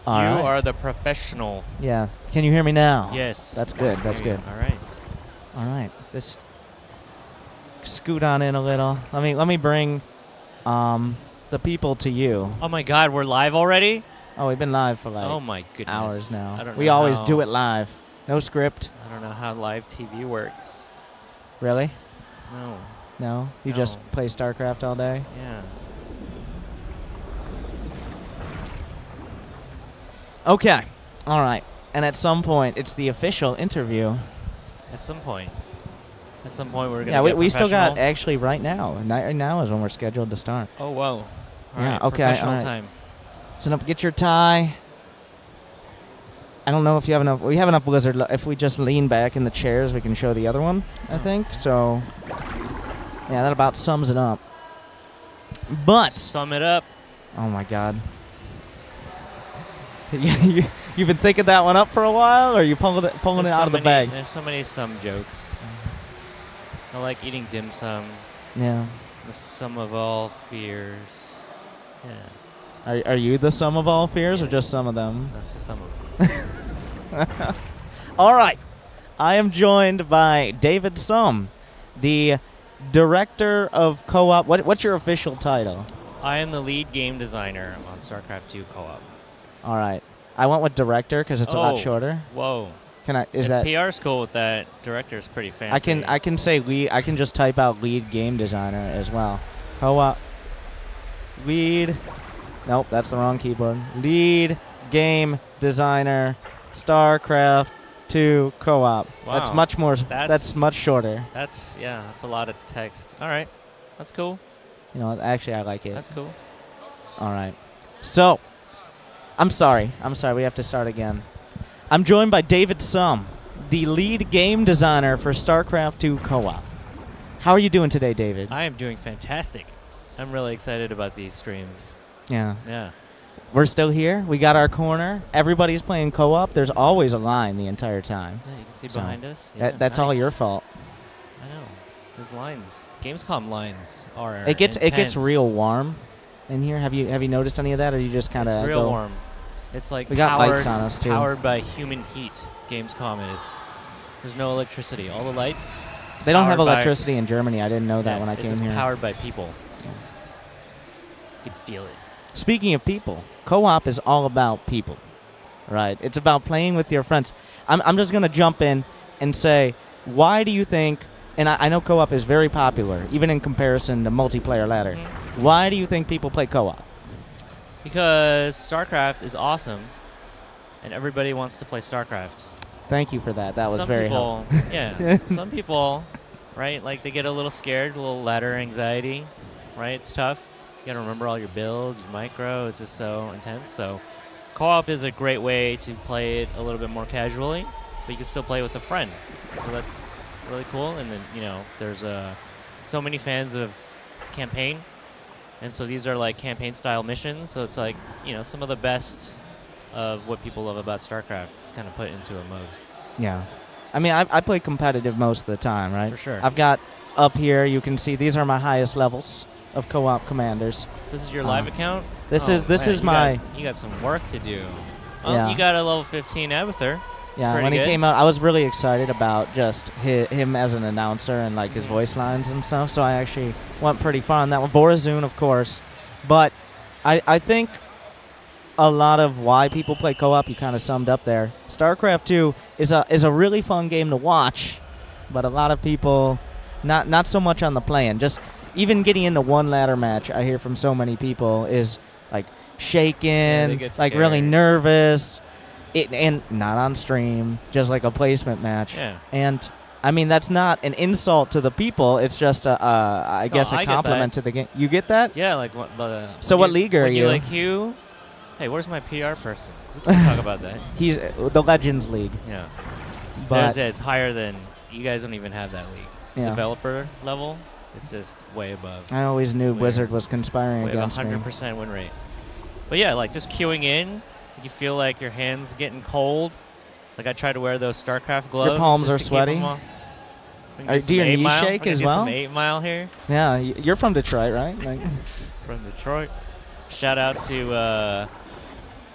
All you right. are the professional. Yeah. Can you hear me now? Yes. That's good. That's good. All right. All right. This. Scoot on in a little. Let me bring the people to you. Oh my God, we're live already? Oh, we've been live for like Oh my goodness. hours now. I don't We know always how- do it live. No script. I don't know how live TV works. Really? No. No? You No. just play Starcraft all day? Yeah. Okay. All right. And at some point, it's the official interview. At some point. At some point, we're gonna. Yeah, get we still got professional. actually right now. Right now is when we're scheduled to start. Oh whoa. All Yeah, right, okay, Professional all right. time. So get your tie. I don't know if you have enough. We have enough Blizzard. If we just lean back in the chairs, we can show the other one, I think. So, yeah, that about sums it up. But Sum it up. oh my God, you've been thinking that one up for a while, or are you pulling it There's out so of the many- bag? There's so many sum jokes. I like eating dim sum. Yeah. The sum of all fears. Yeah. Are you the sum of all fears, or just some of them? That's the sum of them. All right. I am joined by David Sum, the director of co-op. What's your official title? I am the lead game designer on StarCraft 2 co-op. All right. I went with director because it's a lot Oh. shorter. Whoa. Can I? Is If that? PR's cool with that. Director's pretty fancy. I can say lead. I can just type out lead game designer as well. Co-op. Lead. Nope, that's the wrong keyboard. Lead game designer, StarCraft 2 co-op. That's Wow. much more. That's- That's much shorter. That's a lot of text. All right. That's cool. You know, actually, I like it. That's cool. All right. So, I'm sorry. We have to start again. I'm joined by David Sum, the lead game designer for StarCraft 2 co-op. How are you doing today, David? I am doing fantastic. I'm really excited about these streams. Yeah. Yeah. We're still here. We got our corner. Everybody's playing co-op. There's always a line the entire time. Yeah, you can see So, behind us. Yeah, That's all nice. your fault. I know. There's lines. Gamescom lines are It gets intense. real warm in here. Have you noticed any of that, or you just kind of It's real warm. It's like We got powered, lights on us, too. Powered by human heat. Gamescom is. There's no electricity. All the lights. It's They don't have powered by- electricity in Germany. I didn't know that Yeah, when I it's came just here. powered by people. You can feel it. Speaking of people, co-op is all about people, right? It's about playing with your friends. I'm just going to jump in and say, why do you think, and I know co-op is very popular, even in comparison to multiplayer ladder. Mm-hmm. Why do you think people play co-op? Because StarCraft is awesome, and everybody wants to play StarCraft. Thank you for that. That was some very people, helpful. yeah. Some people, right? Like they get a little scared, a little ladder anxiety, right? It's tough. You gotta remember all your builds, your micro. It's just so intense. So, co-op is a great way to play it a little bit more casually, but you can still play with a friend. So that's really cool. And then there's so many fans of campaign, and so these are like campaign-style missions. So it's like some of the best of what people love about StarCraft is kind of put into a mode. Yeah. I mean, I play competitive most of the time, right? For sure. I've got up here, you can see these are my highest levels of co-op commanders. This is your live account? This Oh, is man, my you got some work to do. Oh, Yeah. you got a level 15 Abathur. Yeah, pretty when he good. came out, I was really excited about just him as an announcer and like his voice lines and stuff. So I actually went pretty far on that one. Vorazun, of course, but I think a lot of why people play co-op you kind of summed up there. StarCraft 2 is a really fun game to watch, but a lot of people not so much on the playing. Just even getting into one ladder match, I hear from so many people is like shaking, get like really scared. nervous. And not on stream, just like a placement match. Yeah. And I mean, that's not an insult to the people. It's just I guess I a get that. compliment to the game. You get that? Yeah, like what the. So when what you- league are when you? like Hugh? Hey, where's my PR person? We can talk about that. He's the Legends League. Yeah. But It's higher than. You guys don't even have that league. It's Yeah. developer level. It's just way above. I always knew Way- Blizzard was conspiring We have against me. 100% win rate. But yeah, like just queuing in, you feel like your hands getting cold. Like I try to wear those StarCraft gloves. palms just are to keep sweaty? 'em off. We can Do some your 8 knees Mile. shake We can as do well? Some 8 Mile here Yeah, you're from Detroit, right? Like, from Detroit. Shout out to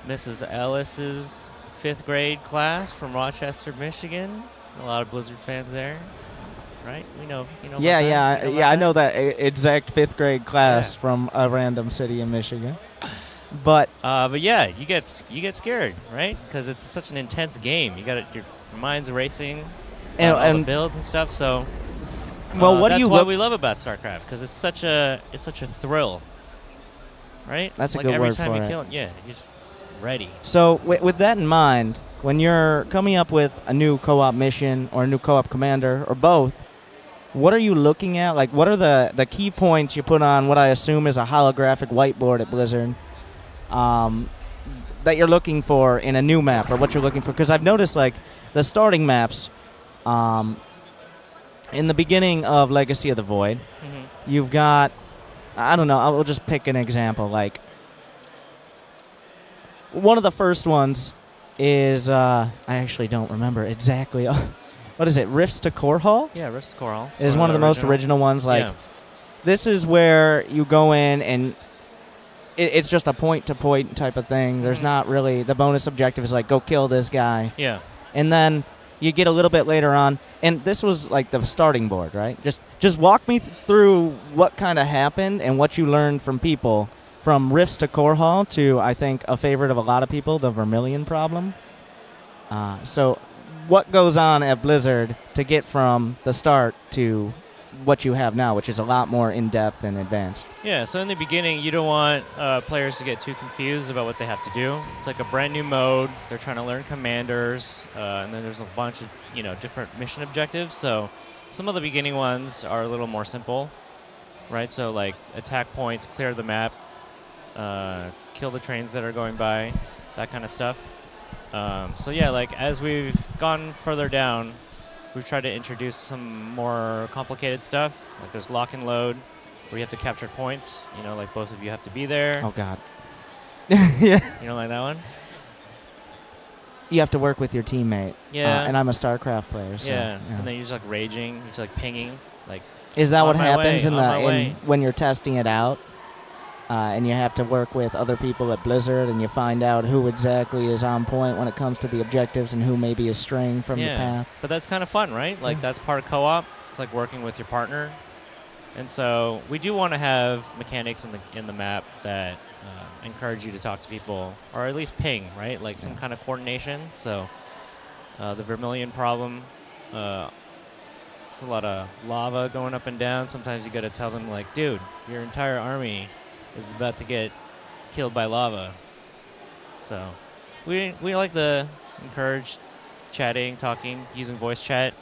Mrs. Ellis's 5th grade class from Rochester, Michigan. A lot of Blizzard fans there, right? You know about Yeah, that? yeah, You know yeah. about I know that? that exact 5th grade class Yeah. from a random city in Michigan. But But yeah, you get scared, right? Because it's such an intense game. Your mind's racing, all the and builds and stuff. So, well, what do that's you what look? we love about StarCraft, because it's such a thrill, right? That's a like good every word time for you it. kill it, yeah, you're just ready. So with that in mind, when you're coming up with a new co-op mission or a new co-op commander or both, what are you looking at? Like, what are the key points you put on what I assume is a holographic whiteboard at Blizzard that you're looking for in a new map, or what you're looking for? Because I've noticed, like, the starting maps in the beginning of Legacy of the Void, you've got, I don't know, I will just pick an example. Like, one of the first ones is, I actually don't remember exactly. What is it? Rifts to Core Hall? Yeah, Rifts to Core Hall Is one of the most original ones. Like, yeah. this is where you go in and it's just a point-to-point type of thing. There's not really, the bonus objective is like, go kill this guy. Yeah. And then you get a little bit later on, and this was like the starting board, right? Just walk me through what kind of happened and what you learned from people from Rifts to Core Hall to, I think, a favorite of a lot of people, the Vermilion problem. So what goes on at Blizzard to get from the start to what you have now, which is a lot more in-depth and advanced? Yeah, so in the beginning, you don't want players to get too confused about what they have to do. It's like a brand new mode. They're trying to learn commanders, and then there's a bunch of different mission objectives. So some of the beginning ones are a little more simple, right? So like attack points, clear the map, kill the trains that are going by, that kind of stuff. So yeah, like as we've gone further down, we've tried to introduce some more complicated stuff. Like there's lock and load, where you have to capture points. Like both of you have to be there. Oh, God. Yeah. You don't like that one? You have to work with your teammate. Yeah. And I'm a StarCraft player. So, yeah. And then you're just like raging. You're just like pinging. Like, is that on what my happens way, when you're testing it out? And you have to work with other people at Blizzard, and you find out who exactly is on point when it comes to the objectives and who maybe is straying from the path. But that's kind of fun, right? Like that's part of co-op. It's like working with your partner. And so we do want to have mechanics in the map that encourage you to talk to people, or at least ping, right? Like some kind of coordination. So the Vermilion problem, there's a lot of lava going up and down. Sometimes you got to tell them, like, dude, your entire army is about to get killed by lava. So we like to encourage chatting, talking, using voice chat.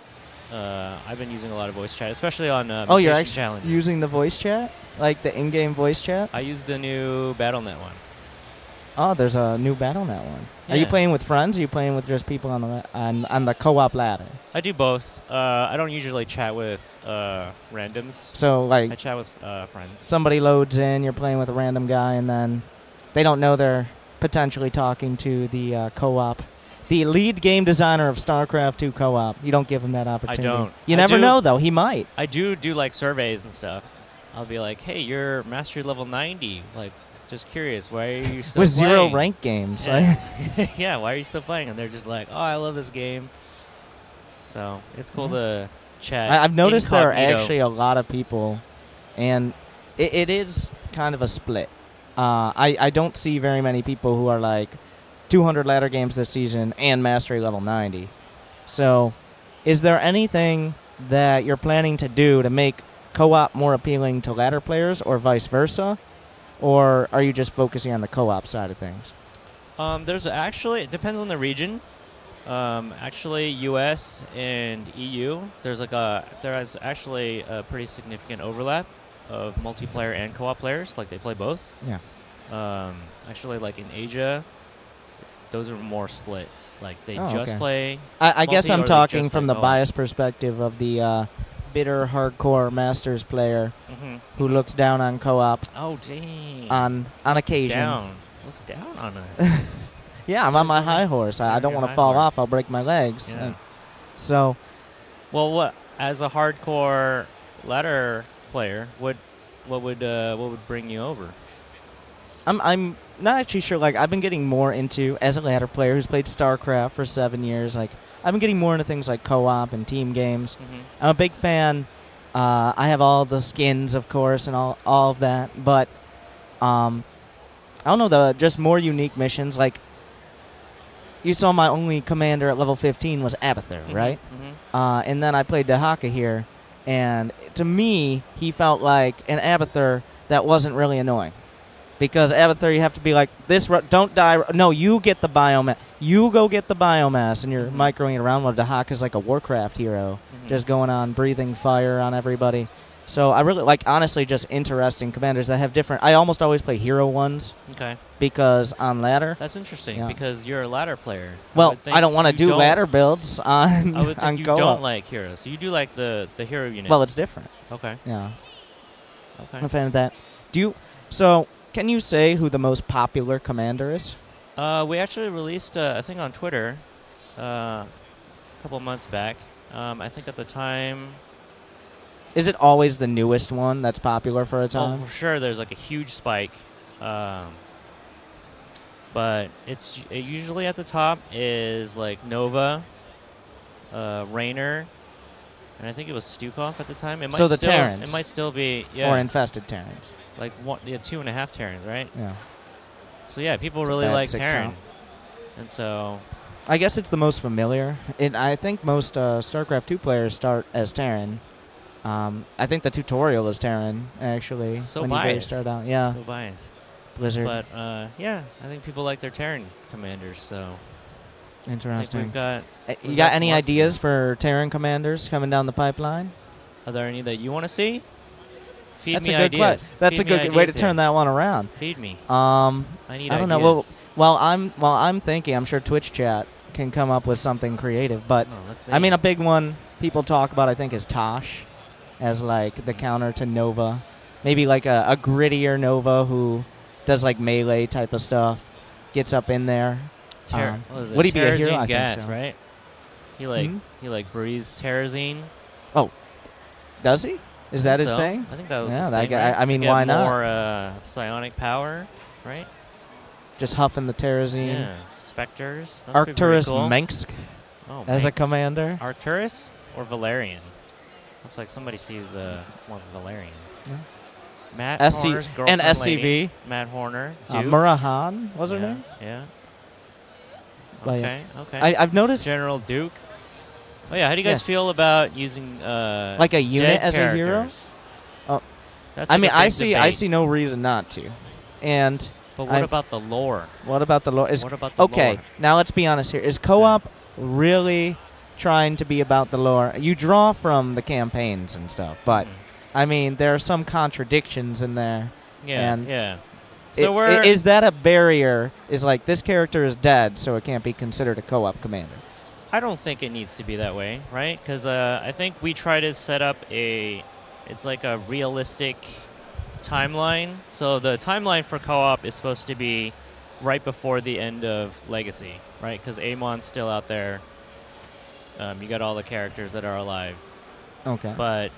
I've been using a lot of voice chat, especially on you're Mutation actually challenges. using the voice chat? Like the in-game voice chat? I use the new BattleNet one. Oh, there's a new BattleNet one. Are you Yeah. playing with friends, or are you playing with just people on the co-op ladder? I do both. I don't usually chat with randoms. So, I like, chat with friends. somebody loads in, you're playing with a random guy, and then they don't know they're potentially talking to the co-op. The lead game designer of StarCraft 2 co-op. You don't give him that opportunity. don't. You I never do. know, though. He might. I do like surveys and stuff. I'll be like, hey, you're mastery level 90. Like, just curious, why are you still With playing? 0 rank games. Yeah. Yeah, why are you still playing? And they're just like, oh, I love this game. So it's cool to chat. I've noticed there are incognito. actually a lot of people, and it is kind of a split. I don't see very many people who are like 200 ladder games this season and mastery level 90. So is there anything that you're planning to do to make co-op more appealing to ladder players, or vice versa? Or are you just focusing on the co-op side of things? There's actually, it depends on the region. Actually, US and EU, there is actually a pretty significant overlap of multiplayer and co-op players. Like they play both. Yeah. Actually, like in Asia, those are more split. Like they just okay. play. I guess multi, or I'm they talking just from play the co-op. biased perspective of the bitter hardcore Masters player who looks down on co-op Oh, dang. on occasion. Looks down on us. Yeah, I'm on my You're high horse. I on don't your want to high fall horse. off. I'll break my legs. Yeah. So, Well, what as a hardcore ladder player, what would bring you over? I'm not actually sure. Like, I've been getting more into, as a ladder player who's played StarCraft for 7 years, like, I've been getting more into things like co-op and team games. I'm a big fan. I have all the skins, of course, and all of that. But, I don't know, just more unique missions. Like, you saw my only commander at level 15 was Abathur, right? And then I played Dehaka here. And to me, he felt like an Abathur that wasn't really annoying. Because Abathur, you have to be like, don't die. No, you get the biomass. You go get the biomass, and you're microing it around. While Dehaka's like a Warcraft hero, just going on, breathing fire on everybody. So I really like, honestly, just interesting commanders that have different. I almost always play hero ones. Okay. Because on ladder. That's interesting because you're a ladder player. Well, I don't want to do ladder builds on. I would think you go don't up. like heroes. So you do like the hero units. Well, it's different. Okay. Yeah. Okay. I'm a fan of that. So can you say who the most popular commander is? We actually released a thing on Twitter a couple months back. I think at the time. Is it always the newest one that's popular for a time? Oh, for sure. There's like a huge spike. But it usually at the top is like Nova, Raynor, and I think it was Stukov at the time. It might so the still, Terrans. It might still be, yeah. Or infested Terrans. Like 2.5 Terrans, right? Yeah. So yeah, people It's really like Terran. count. And so I guess it's the most familiar. I think most StarCraft 2 players start as Terran. I think the tutorial is Terran, actually. So when biased. you first start out. Yeah. So biased. Blizzard. But yeah, I think people like their Terran commanders, so Interesting. we've got You got any ideas for Terran commanders coming down the pipeline? Are there any that you want to see? Feed That's me a good ideas. question. That's Feed a me good way to ideas turn here. that one around. Feed me. I need don't ideas. know. Well, I'm thinking. I'm sure Twitch chat can come up with something creative. But let's see. I mean, a big one people talk about, I think, is Tosh, as like the counter to Nova. Maybe like a grittier Nova who does like melee type of stuff, gets up in there. Would he be a hero? I gas, think so. Right? He like breathes terrazine. Oh, does he? Is that his so. thing? I think that was Yeah, his that thing, guy- right? I mean, to get why not? More psionic power, right? Just huffing the terrazine. Yeah, specters. That would be pretty Arcturus cool. Mengsk As a commander. Arcturus or Valerian? Looks like somebody wants Valerian. Yeah. Matt SC Horner's and girlfriend SCV. lady. Matt Horner. Duke. Murahan, was her name? Yeah. But Okay. Okay. I've noticed General Duke. Oh yeah. How do you guys feel about using like a unit dead as a hero. characters? Oh, That's I like mean, a I big see debate. no reason not to. And But what about the lore? what about the lore? What about the Okay, lore? now let's be honest here. Is co-op really trying to be about the lore? You draw from the campaigns and stuff, but I mean, there are some contradictions in there. Yeah. And yeah. So is that a barrier? Is like this character is dead, so it can't be considered a co-op commander? I don't think it needs to be that way, right? Because I think we try to set up it's like a realistic timeline. So the timeline for co-op is supposed to be right before the end of Legacy, right? Because Amon's still out there. You got all the characters that are alive. Okay. But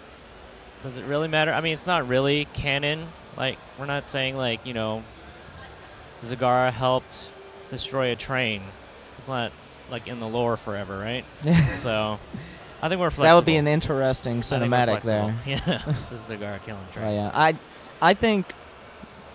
does it really matter? I mean, it's not really canon. Like, we're not saying, like, Zagara helped destroy a train. It's not, like, in the lore forever, right? So, I think we're flexible. That would be an interesting cinematic there. Yeah, the Zagara killing trains. Yeah, I think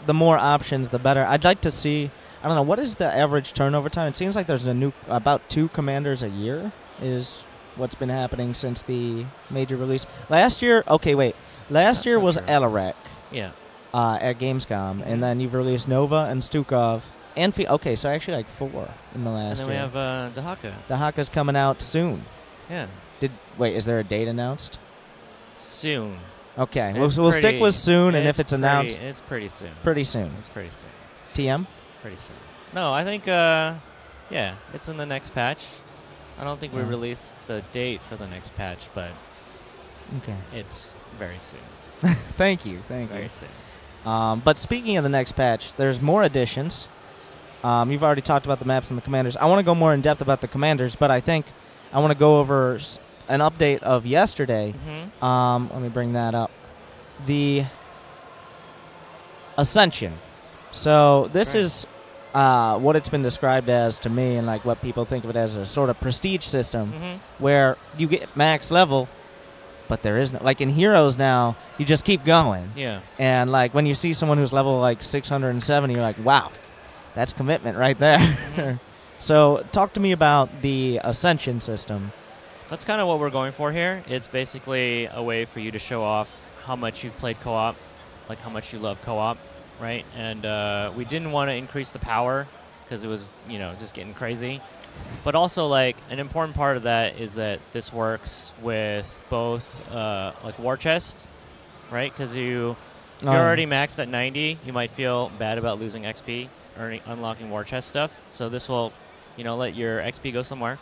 the more options, the better. I'd like to see. I don't know, what is the average turnover time? It seems like there's about 2 commanders a year is what's been happening since the major release. Last year year was true. Alarak. Yeah. At Gamescom, and then you've released Nova and Stukov, and okay, so actually like 4 in the last And then year. we have Dehaka. Dehaka's coming out soon. Yeah. Is there a date announced? Soon. Okay, It's we'll stick pretty- with soon, and if it's announced, It's pretty soon. pretty soon. It's pretty soon. TM? Pretty soon. No, I think, it's in the next patch. I don't think we Yeah. released the date for the next patch, but Okay. it's very soon. Thank you. Very soon. But speaking of the next patch, there's more additions. You've already talked about the maps and the commanders. I want to go more in depth about the commanders, but I think I want to go over an update of yesterday. Let me bring that up. The Ascension. So this is what it's been described as to me, and like what people think of it as a sort of prestige system, where you get max level, but there is no, like in Heroes now, you just keep going. Yeah. And like when you see someone who's level like 670, you're like, wow, that's commitment right there. So talk to me about the Ascension system. That's kind of what we're going for here. It's basically a way for you to show off how much you've played co-op, like how much you love co-op, right? And we didn't want to increase the power because it was, you know, just getting crazy. But also, like, an important part of that is that this works with both, like, War Chest, right? Because you're already maxed at 90. You might feel bad about losing XP or unlocking War Chest stuff. So this will, you know, let your XP go somewhere.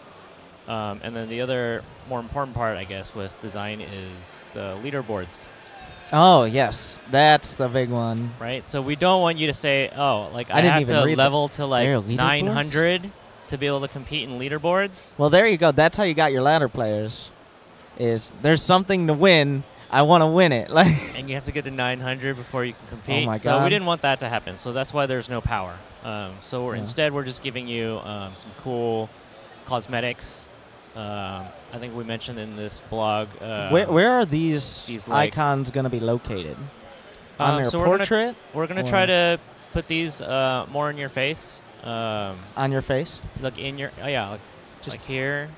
And then the other more important part, I guess, with design is the leaderboards. Oh, yes. That's the big one. Right? So we don't want you to say, oh, like, I didn't have even to read level to, like, leaderboards? 900 to be able to compete in leaderboards. Well, there you go. That's how you got your ladder players. Is there's something to win. I want to win it. Like, and you have to get to 900 before you can compete. Oh my So God. we didn't want that to happen. So that's why there's no power. So instead, we're just giving you some cool cosmetics. I think we mentioned in this blog. where are these like, icons going to be located? On your so portrait? We're gonna try to put these more in your face. On your face? Like in your like just like here.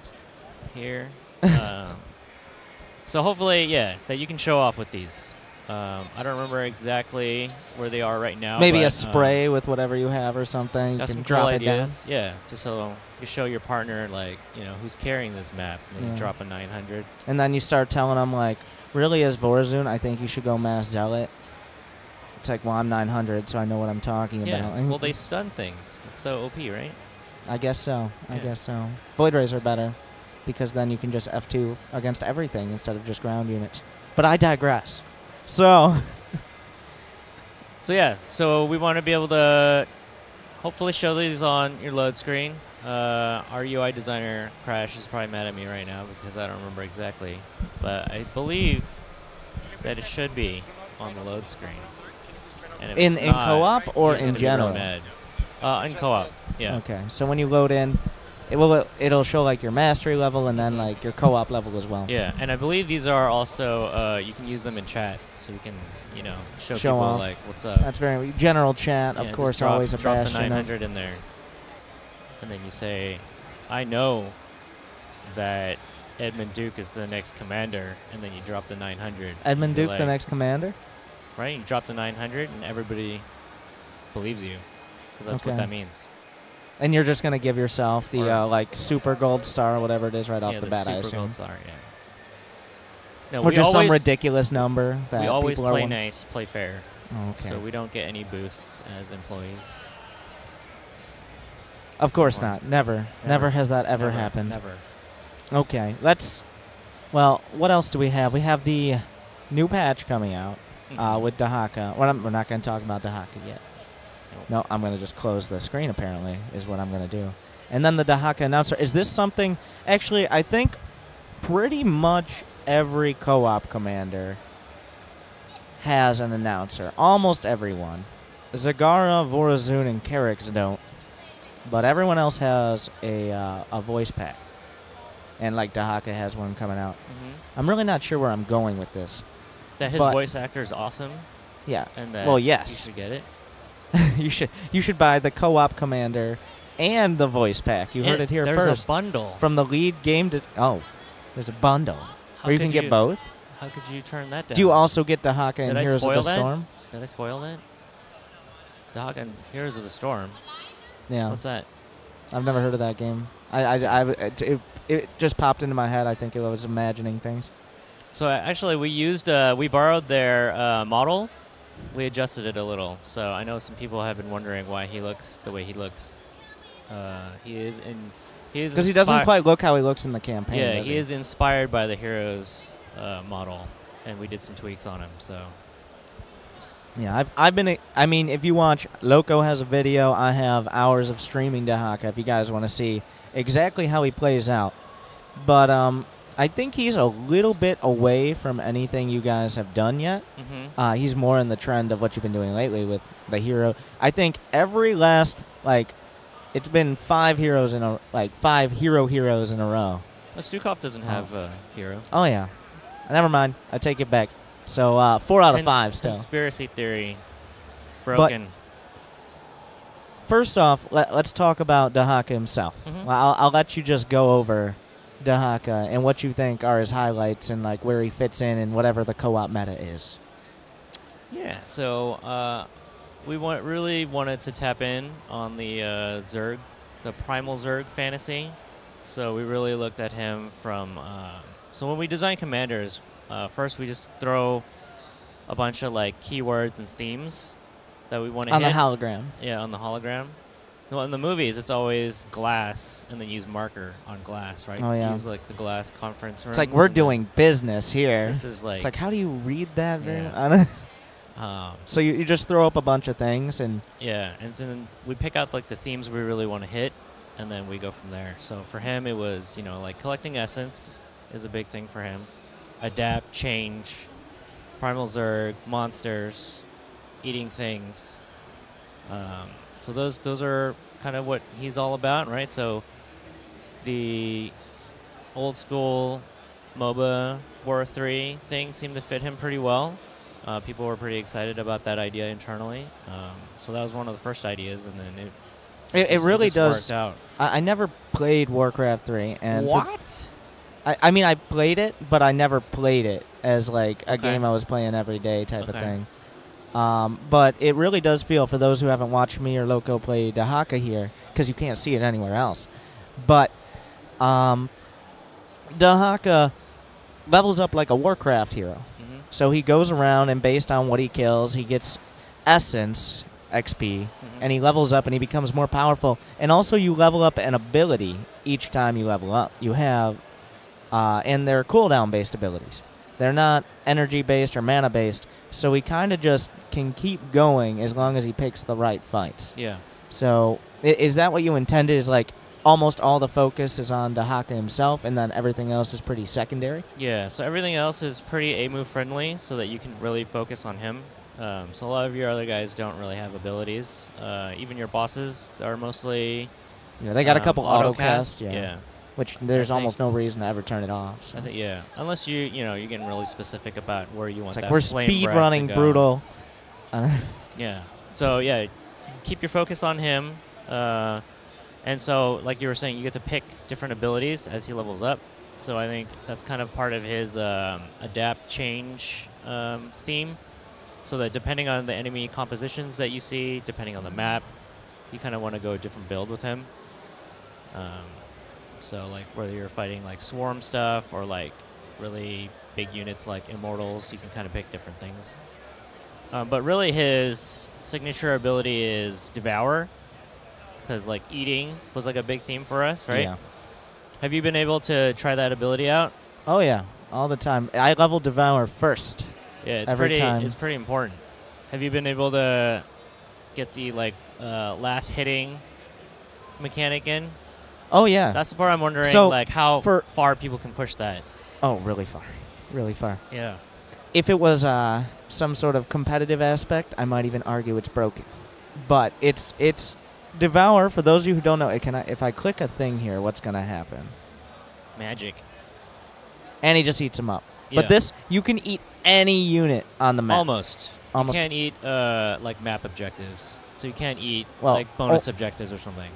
So hopefully, yeah, that you can show off with these. I don't remember exactly where they are right now. Maybe but, a spray with whatever you have or something. Got You some can drop cool it down. ideas. Yeah, just so you show your partner, like, you know, who's carrying this map. And then you drop a 900. And then you start telling them, like, really, as Vorazun, I think you should go Mass Zealot. It's like, well, I'm 900, so I know what I'm talking about. Well, they stun things. That's so OP, right? I guess so. I guess so. Void Rays are better, because then you can just F2 against everything instead of just ground units. But I digress. So... So yeah, so we want to be able to hopefully show these on your load screen. Our UI designer, Crash, is probably mad at me right now because I don't remember exactly. But I believe that it should be on the load screen. And if in it's not, co-op or he's in gonna be real general? mad. In co-op, yeah. Okay, so when you load in, it'll show like your mastery level and then like your co-op level as well. Yeah, and I believe these are also, you can use them in chat, so we can, you know, show people off. like, what's up. That's very general chat, Yeah, of just course, drop, always a drop the bastion of 900 in there. And then you say, I know that Edmund Duke is the next commander, and then you drop the 900. Edmund You're Duke, the like, next commander? Right, you drop the 900, and everybody believes you, because that's what Okay. that means. And you're just going to give yourself the Or- like super gold star or whatever it is right off Yeah, the bat, I Super assume. Gold Star, yeah. No, Or we just always, some ridiculous number that we always people are play wan- nice, play fair, Oh, okay. so we don't get any boosts as employees. Of course Never. not. Never. Never has that ever Never, happened. Never. Okay, let's... Well, what else do we have? We have the new patch coming out with Dehaka. We're not going to talk about Dehaka yet. Nope. No, I'm going to just close the screen, apparently, is what I'm going to do. And then the Dehaka announcer. Is this something... Actually, I think pretty much every co-op commander has an announcer. Almost everyone. Zagara, Vorazun, and Carrix don't. But everyone else has a voice pack. And like Dehaka has one coming out. I'm really not sure where I'm going with this. That his But- voice actor is awesome, Yeah. and that Well, yes. you should get it. you should buy the co-op commander and the voice pack. You heard it here There's first. a bundle. From the lead game to... Oh, there's a bundle. How Or you could can get both. How could you turn that down? Do you also get Dehaka Did and I Heroes of spoil the that? Storm? Did I spoil that? Dog and Heroes of the Storm. Yeah. What's that? I've never heard of that game. It just popped into my head. I think it was imagining things. So actually, we borrowed their model. We adjusted it a little. So I know some people have been wondering why he looks the way he looks. Because he doesn't quite look how he looks in the campaign. Yeah, does he is inspired by the Heroes model, and we did some tweaks on him. So Yeah, I've been. I mean, if you watch, Loco has a video. I have hours of streaming Dehaka. If you guys want to see exactly how he plays out, but I think he's a little bit away from anything you guys have done yet. Mm-hmm. He's more in the trend of what you've been doing lately with the hero. I think every last, like, it's been 5 heroes in a, like, 5 heroes in a row. Stukov doesn't have a hero. Oh, yeah. Never mind. I take it back. So 4 out of 5 still. Conspiracy theory. Broken. But first off, let's talk about Dehaka himself. Mm-hmm. Well, I'll let you just go over Dehaka and what you think are his highlights and like where he fits in and whatever the co-op meta is. Yeah, so we really wanted to tap in on the Zerg, the primal Zerg fantasy. So we really looked at him from. So when we design commanders, first we just throw a bunch of like keywords and themes that we want to hit. On the hologram. Yeah, on the hologram. Well, in the movies, it's always glass, and then use marker on glass, right? Oh, yeah. Use, like, the glass conference room. It's like we're doing business here. This is, like... It's like, how do you read that? Yeah. So you just throw up a bunch of things, and... Yeah, and then we pick out, like, the themes we really want to hit, and then we go from there. So for him, it was, you know, like, collecting essence is a big thing for him. Adapt, change, primal Zerg, monsters, eating things. So those are kind of what he's all about, right? So the old school MOBA 4-3 thing seemed to fit him pretty well. People were pretty excited about that idea internally. So that was one of the first ideas, and then it really does. Worked out. I never played Warcraft 3. And what? I mean, I played it, but I never played it as like a game I was playing every day type of thing. But it really does feel, for those who haven't watched me or Loco play Dehaka here, because you can't see it anywhere else, but Dehaka levels up like a Warcraft hero. Mm-hmm. So he goes around, and based on what he kills, he gets essence XP, and he levels up and he becomes more powerful. And also you level up an ability each time you level up. You have, and they're cooldown-based abilities. They're not energy-based or mana-based, so he kind of just can keep going as long as he picks the right fights. Yeah. So is that what you intended, is like almost all the focus is on Dehaka himself, and then everything else is pretty secondary? Yeah, so everything else is pretty A-move friendly so that you can really focus on him. So a lot of your other guys don't really have abilities. Even your bosses are mostly... Yeah, they got a couple auto-cast. Yeah. Which there's almost no reason to ever turn it off. So. I think, yeah. Unless you're getting really specific about where you want it's like that we're flame speed breath running to go. brutal. Yeah. So, yeah, keep your focus on him. And so, like you were saying, you get to pick different abilities as he levels up. So I think that's kind of part of his adapt change theme. So that depending on the enemy compositions that you see, depending on the map, you kind of want to go a different build with him. So like whether you're fighting like swarm stuff or like really big units like immortals, you can kind of pick different things. But really his signature ability is Devour, because like eating was like a big theme for us, right? Yeah. Have you been able to try that ability out? Oh yeah, all the time. I level Devour first. Yeah, it's pretty important. Have you been able to get the like last hitting mechanic in? Oh yeah. That's the part I'm wondering, so like how far people can push that. Oh, really far. Really far. Yeah. If it was some sort of competitive aspect, I might even argue it's broken. But it's Devour, for those of you who don't know, if I click a thing here, what's going to happen? Magic. And he just eats them up. Yeah. But this, you can eat any unit on the map. Almost. You can't eat like map objectives. So you can't eat well, like bonus objectives or something.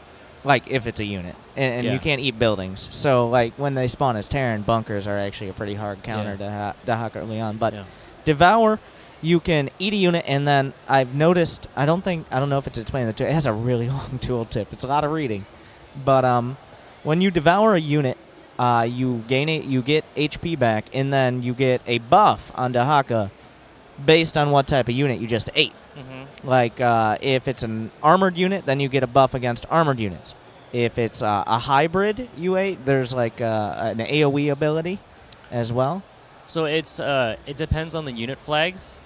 Like if it's a unit. And you can't eat buildings. So like when they spawn as Terran, bunkers are actually a pretty hard counter to Dehaka early on. But Devour, you can eat a unit, and then I've noticed, I don't know if it's explained, it has a really long tooltip. It's a lot of reading. But when you devour a unit, you get HP back, and then you get a buff on Dehaka based on what type of unit you just ate. Mm-hmm. Like if it's an armored unit, then you get a buff against armored units. If it's a hybrid you ate, there's like an AoE ability as well. So it's it depends on the unit flags.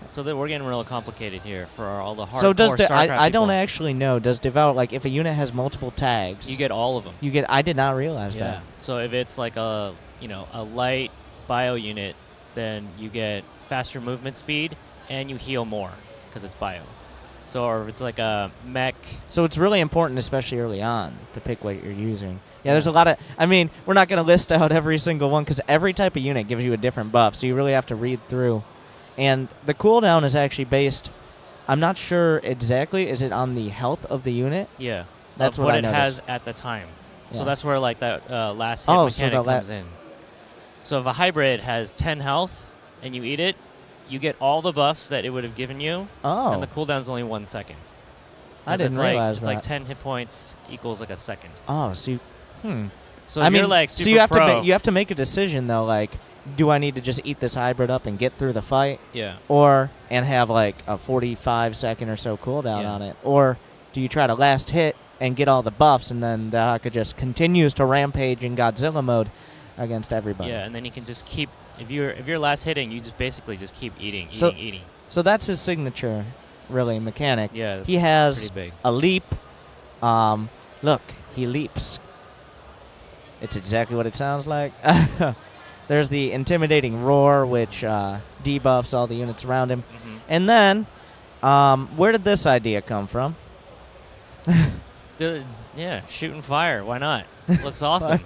So that we're getting real complicated here for all the hardcore So does StarCraft I don't people. actually know. Does develop like if a unit has multiple tags? You get all of them. You get. I did not realize Yeah. that. So if it's like a a light bio unit, then you get faster movement speed and you heal more because it's bio. So or if it's like a mech. So it's really important, especially early on, to pick what you're using. Yeah, there's a lot of. I mean, we're not going to list out every single one because every type of unit gives you a different buff. So you really have to read through. And the cooldown is actually based. I'm not sure exactly. Is it on the health of the unit? Yeah. That's of what it I has noticed. at the time. So Yeah. that's where like that last hit Oh, so mechanic the comes in. So if a hybrid has 10 health and you eat it, you get all the buffs that it would have given you, Oh, and the cooldown's only 1 second. I 'Cause didn't it's realize It's that. like 10 hit points equals like a second. Oh, so you, So I if mean, you're like so super you have pro, you have to make a decision though. Like, do I need to just eat this hybrid up and get through the fight, yeah. and have like a 45-second or so cooldown Yeah. on it, or do you try to last hit and get all the buffs, and then Dehaka just continues to rampage in Godzilla mode against everybody? Yeah, and then you can just keep if you're last hitting, you just basically just keep eating. So that's his signature, really, mechanic. Yeah, that's he has pretty big. a leap. Look, he leaps. It's exactly what it sounds like. There's the intimidating roar, which debuffs all the units around him. Mm-hmm. And then, where did this idea come from? Yeah, shooting fire. Why not? Looks awesome.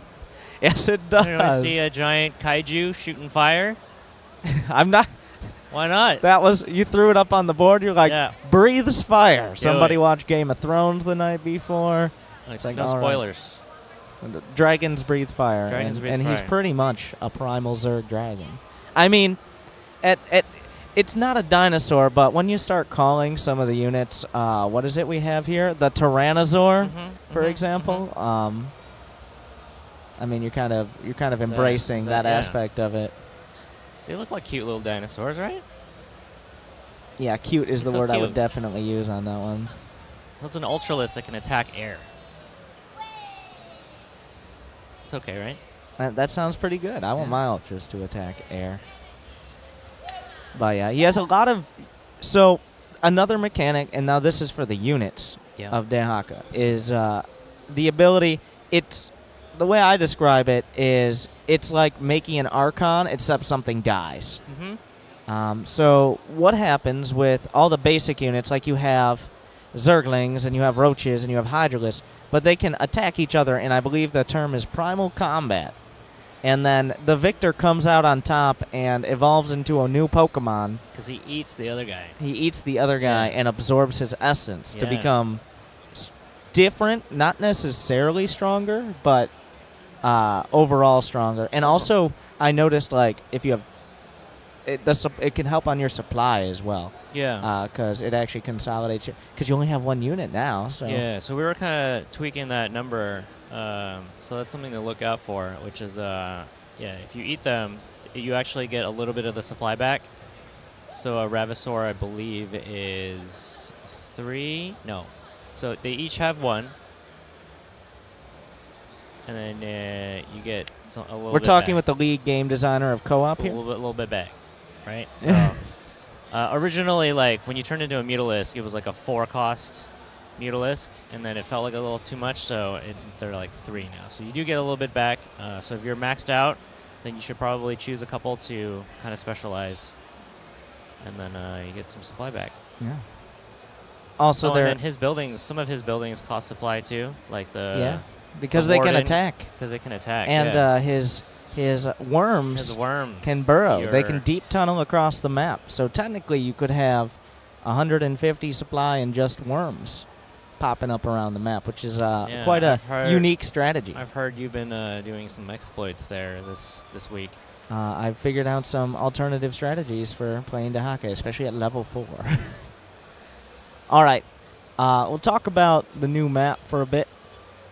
Yes, it You want to does. see a giant kaiju shooting fire? I'm not. Why not? That was you threw it up on the board. You're like, Yeah. breathes fire. Somebody it. watched Game of Thrones the night before. It's like, no all right. spoilers. Dragons breathe fire. Dragons breathe and he's fire. pretty much a primal Zerg dragon. I mean, it's not a dinosaur, but when you start calling some of the units, what is it we have here? The Tyrannosaur, for example. I mean, you're kind of embracing that yeah. aspect of it. They look like cute little dinosaurs, right? Yeah, cute is It's the so word I would cute. definitely use on that one. That's an ultralisk that can attack air. It's okay, right? That sounds pretty good. I want Yeah. my ultras to attack air. But yeah, he has a lot of. So another mechanic, and now this is for the units Yeah. of Dehaka, is the ability. It's the way I describe it is it's like making an Archon, except something dies. Mm-hmm. So what happens with all the basic units, like you have Zerglings and you have Roaches and you have Hydralisks, but they can attack each other, and I believe the term is primal combat. And then the victor comes out on top and evolves into a new Pokemon. Because he eats the other guy. He eats the other guy and absorbs his essence to Yeah. become different, not necessarily stronger, but overall stronger. And also, I noticed, like, if you have it can help on your supply as well. Yeah. Because it actually consolidates you. Because you only have one unit now. So Yeah, so we were kind of tweaking that number. So that's something to look out for, which is, if you eat them, you actually get a little bit of the supply back. So a Ravasaur, I believe, is 3. No. So they each have 1. And then you get a little bit we're talking back. with the lead game designer of co-op a here. little bit back, right? So originally, like when you turned into a Mutalisk, it was like a 4-cost Mutalisk, and then it felt like a little too much, so they're like 3 now. So you do get a little bit back. So if you're maxed out, then you should probably choose a couple to kind of specialize, and then you get some supply back. Yeah. Also, and they're then his buildings, some of his buildings cost supply too, like the because the they can Warden, attack. Because they can attack, And yeah. his worms His worms can burrow. They your- can deep tunnel across the map. So technically, you could have 150 supply and just worms popping up around the map, which is quite a I've heard- unique strategy. I've heard you've been doing some exploits there this week. I've figured out some alternative strategies for playing Dehaka, especially at level 4. All right, we'll talk about the new map for a bit.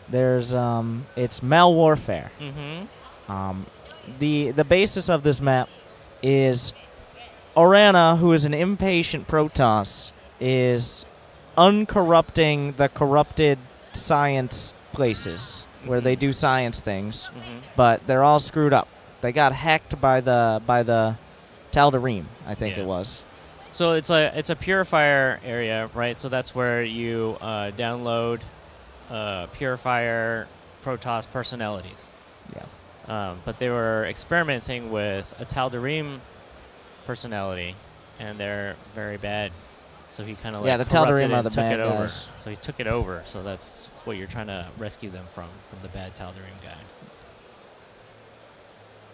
There's it's Malwarfare. Mm-hmm. The basis of this map is Orana, who is an impatient Protoss, is uncorrupting the corrupted science places where they do science things, but they're all screwed up. They got hacked by the Tal'Darim, I think Yeah. it was. So it's a purifier area, right? So that's where you download purifier Protoss personalities. Yeah. But they were experimenting with a Tal'Darim personality, and they're very bad. So he kind of the Tal'Darim are the took bad it over. guys. So he took it over. So that's what you're trying to rescue them from the bad Tal'Darim guy.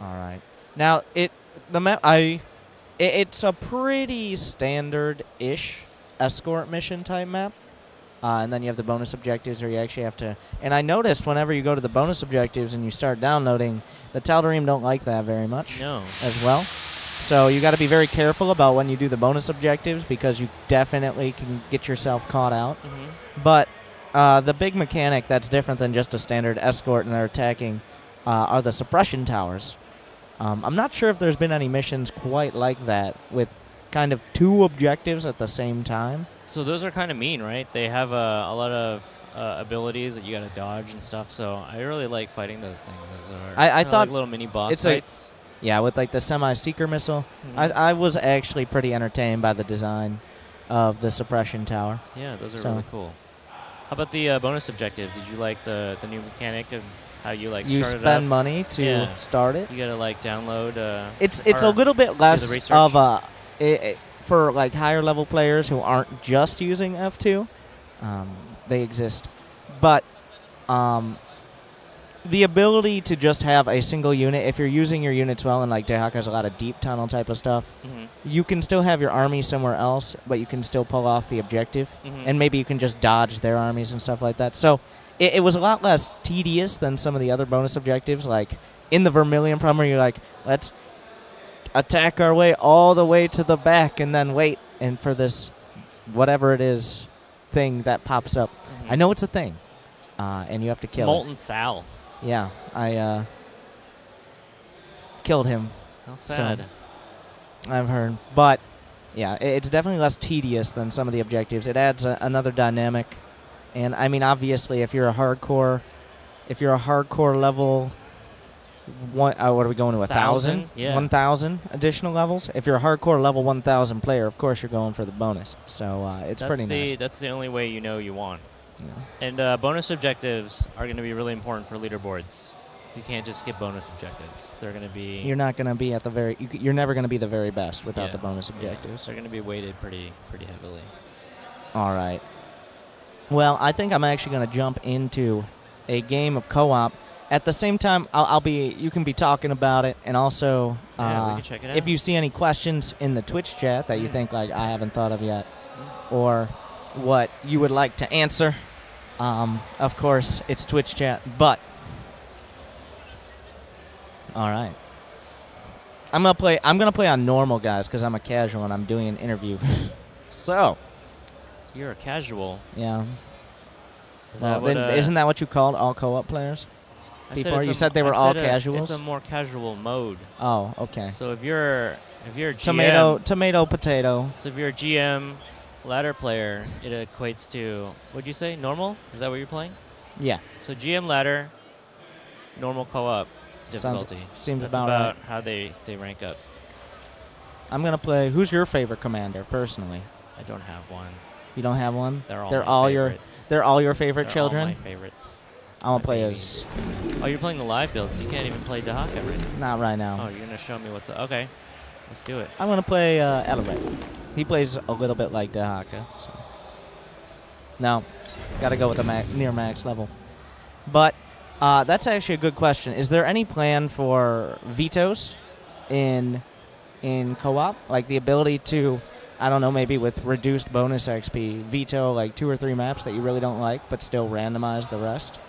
All right. Now it's a pretty standard-ish escort mission type map. And then you have the bonus objectives where you actually have to... And I noticed whenever you go to the bonus objectives and you start downloading, the Tal'Darim don't like that very much as well. So you got to be very careful about when you do the bonus objectives because you definitely can get yourself caught out. Mm-hmm. But the big mechanic that's different than just a standard escort and they're attacking are the suppression towers. I'm not sure if there's been any missions quite like that with kind of two objectives at the same time. So those are kind of mean, right? They have a lot of abilities that you got to dodge and stuff. So I really like fighting those things. Those are I thought like little mini boss fights. Yeah, with like the semi-seeker missile. Mm-hmm. I was actually pretty entertained by the design of the suppression tower. Yeah, those are really cool. How about the bonus objective? Did you like the new mechanic of how you like you start it spend up? money to start it? You got to like download. It's a little bit less of a for like higher level players who aren't just using F2. They exist, but the ability to just have a single unit, if you're using your units well, and like Dehaka has a lot of deep tunnel type of stuff, you can still have your army somewhere else, but you can still pull off the objective, and maybe you can just dodge their armies and stuff like that. So it was a lot less tedious than some of the other bonus objectives, like in the Vermilion problem where you're like, let's attack our way all the way to the back and then wait and for this whatever it is thing that pops up. I know it's a thing, and you have to kill Molten it. Sal. Yeah, I killed him. How sad. So, I've heard. But, yeah, it's definitely less tedious than some of the objectives. It adds another dynamic. And, I mean, obviously, if you're a hardcore level... what are we going to, 1,000? Yeah. 1,000 additional levels? If you're a hardcore level 1,000 player, of course you're going for the bonus. So it's pretty nice. That's the only way you know you won. Yeah. And bonus objectives are going to be really important for leaderboards. You can't just get bonus objectives. They're going to be... You're not going to be at the very... You're never going to be the very best without the bonus objectives. They're going to be weighted pretty heavily. All right. Well, I think I'm actually going to jump into a game of co-op. At the same time, you can be talking about it, and also we can check it out. if you see any questions in the Twitch chat that you think like I haven't thought of yet, or what you would like to answer, of course it's Twitch chat. But all right, I'm gonna play on normal, guys, because I'm a casual and I'm doing an interview. So you're a casual. Yeah. Isn't isn't that what you called all co-op players? Before you said they were all casuals? It's a more casual mode. Oh, okay. So if you're tomato, GM, potato. So if you're a GM ladder player, it equates to, what'd you say, normal? Is that what you're playing? Yeah. So GM ladder, normal co-op difficulty. Seems That's about about right. how they rank up. I'm gonna play. Who's your favorite commander, personally? I don't have one. You don't have one? They're all They're all your favorite They're children? all my favorites. I'm gonna play as... Oh, you're playing the live build, so you can't even play Dehaka, right? Not right now. Oh, you're going to show me what's up. Okay, let's do it. I'm gonna play Elevate. He plays a little bit like Dehaka. So. No, gotta go with the near max level. But that's actually a good question. Is there any plan for vetoes in co-op? Like the ability to, I don't know, maybe with reduced bonus XP, veto like 2 or 3 maps that you really don't like, but still randomize the rest?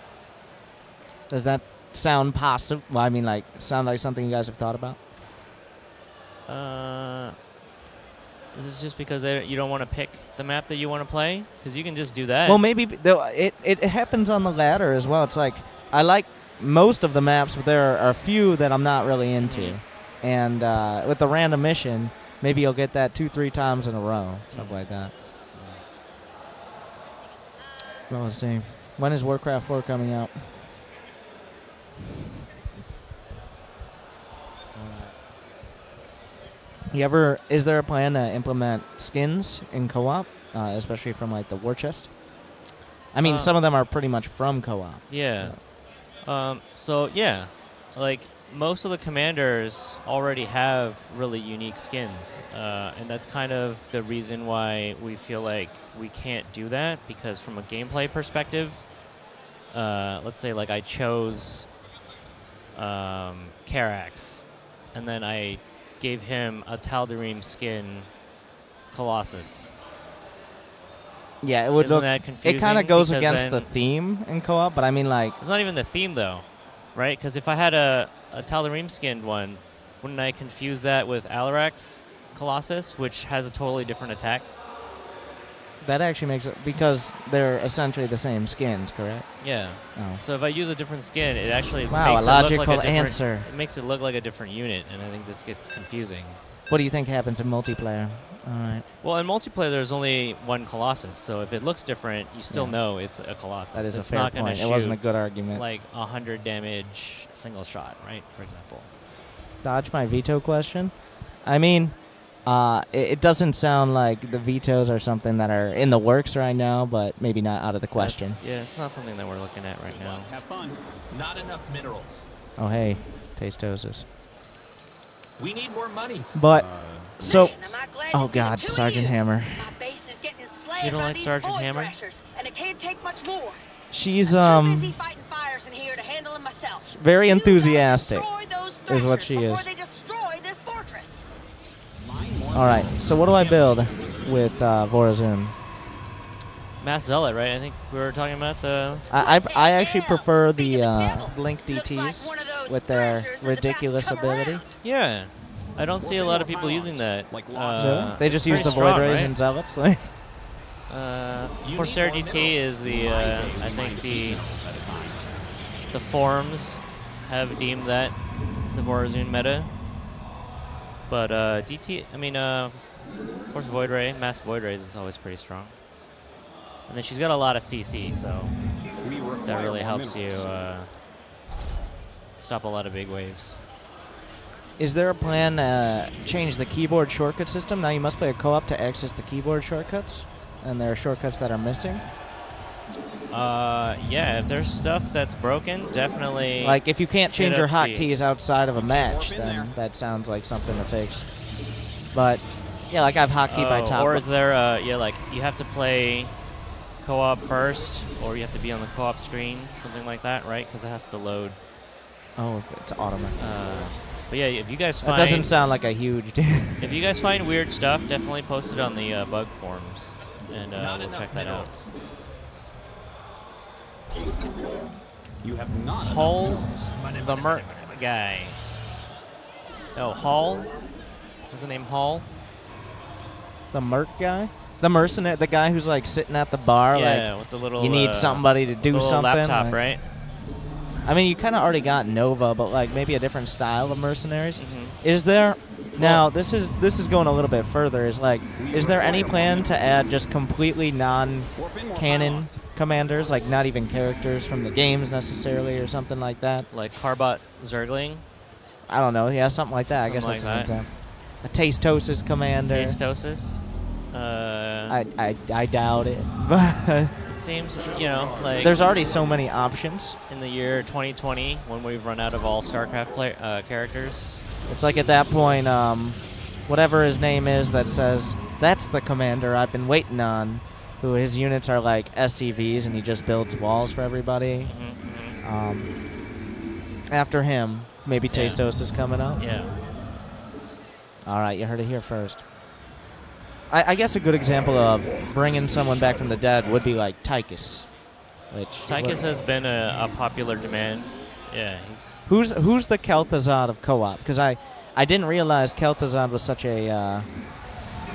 Does that sound possible? Well, I mean, like, sound like something you guys have thought about? Is this just because you don't want to pick the map that you want to play? Because you can just do that. Well, maybe it happens on the ladder as well. It's like, I like most of the maps, but there are a few that I'm not really into. And with the random mission, maybe you'll get that 2-3 times in a row, something like that. Well, let's see. When is Warcraft 4 coming out? Is there a plan to implement skins in co-op, especially from like the war chest? I mean, some of them are pretty much from co-op. Yeah. So yeah, like most of the commanders already have really unique skins, and that's kind of the reason why we feel like we can't do that, because from a gameplay perspective, let's say like I chose Carax, and then I gave him a Tal'Darim skin Colossus. Yeah, it would Isn't look. that confusing? It kind of goes Because against the then- theme in co-op, but I mean, like, It's not even the theme, though, right? Because if I had a Tal'Darim skinned one, wouldn't I confuse that with Alarax Colossus, which has a totally different attack? that actually makes it because they're essentially the same skins, correct? Yeah. Oh. So if I use a different skin, it actually Wow, makes a it look like logical a different, answer. It makes it look like a different unit, and I think this gets confusing. What do you think happens in multiplayer? All right. Well, in multiplayer, there's only one Colossus, so if it looks different, you still Yeah. know it's a Colossus. That is it's a fair not gonna point. It shoot wasn't a good argument. like 100 damage single shot, right? For example. Dodge my veto question. I mean, it doesn't sound like the vetoes are something that are in the works right now, but maybe not out of the question. Yeah, it's not something that we're looking at right now. Have fun. Not enough minerals. Oh, hey, Tastosis. We need more money. But, so, Man, am I glad oh to see God, the two of Sergeant you. Hammer. My base is getting slammed You don't by like these Sergeant void Hammer? thrashers, and it can't take much more. She's, I'm too busy fighting fires in here to handle them myself. very You gotta enthusiastic, destroy those is what thrashers she before is. they destroy this fortress. All right, so what do I build with Vorazun? Mass Zealot, right? I think we were talking about the... I actually prefer the Speaking of the devil, Blink looks like DTs one of those with their thrashers is about to ridiculous come ability. around. Yeah. I don't see a lot of people using that. Like They it's just use the pretty Void strong, Rays right? and Zealots. Like, Corsair DT is the, I think the forums have deemed that the Vorazun meta. But DT, I mean, of course Void Ray, Mass Void Rays is always pretty strong. And then she's got a lot of CC, so that really helps you stop a lot of big waves. is there a plan to change the keyboard shortcut system? Now you must play a co-op to access the keyboard shortcuts, and there are shortcuts that are missing. Yeah, if there's stuff that's broken, definitely. Like if you can't change Hit your up the- hotkeys outside of a match, Warp in there. then that sounds like something to fix. But yeah, like I have hotkey by top. Or is there, yeah, like you have to play co-op first, or you have to be on the co-op screen, something like that, right? Because it has to load. Oh, it's automatic. But yeah, if you guys That find doesn't sound like a huge deal. if you guys find weird stuff, definitely post it on the bug forums, and Not we'll enough check that out. minerals. You have not enough Hull, minerals. the Merc guy. Oh, Hall. What's the name? Hall. The Merc guy? The mercenary, the guy who's like sitting at the bar, Yeah, like with the little. you need somebody to the do little something. laptop, like- right? I mean, you kind of already got Nova, but like maybe a different style of mercenaries. Mhm. Is there? Now this is going a little bit further. Is there any plan to add just completely non-canon commanders, like not even characters from the games necessarily, or something like that? Like Carbot Zergling, I don't know. Yeah, something like that. I guess Something that's like an example. A Tastosis commander. Tastosis. I doubt it. But It seems, like there's already so many options. in the year 2020, when we've run out of all StarCraft characters. It's like at that point, whatever his name is that says, that's the commander I've been waiting on, who his units are like SCVs and he just builds walls for everybody. After him, maybe Yeah. Tastos is coming up. Yeah. All right, you heard it here first. I guess a good example of bringing someone back from the dead would be like Tychus. Tychus has been a popular demand. Yeah, he's Who's the Kel'Thuzad of co-op? Because I didn't realize Kel'Thuzad was such a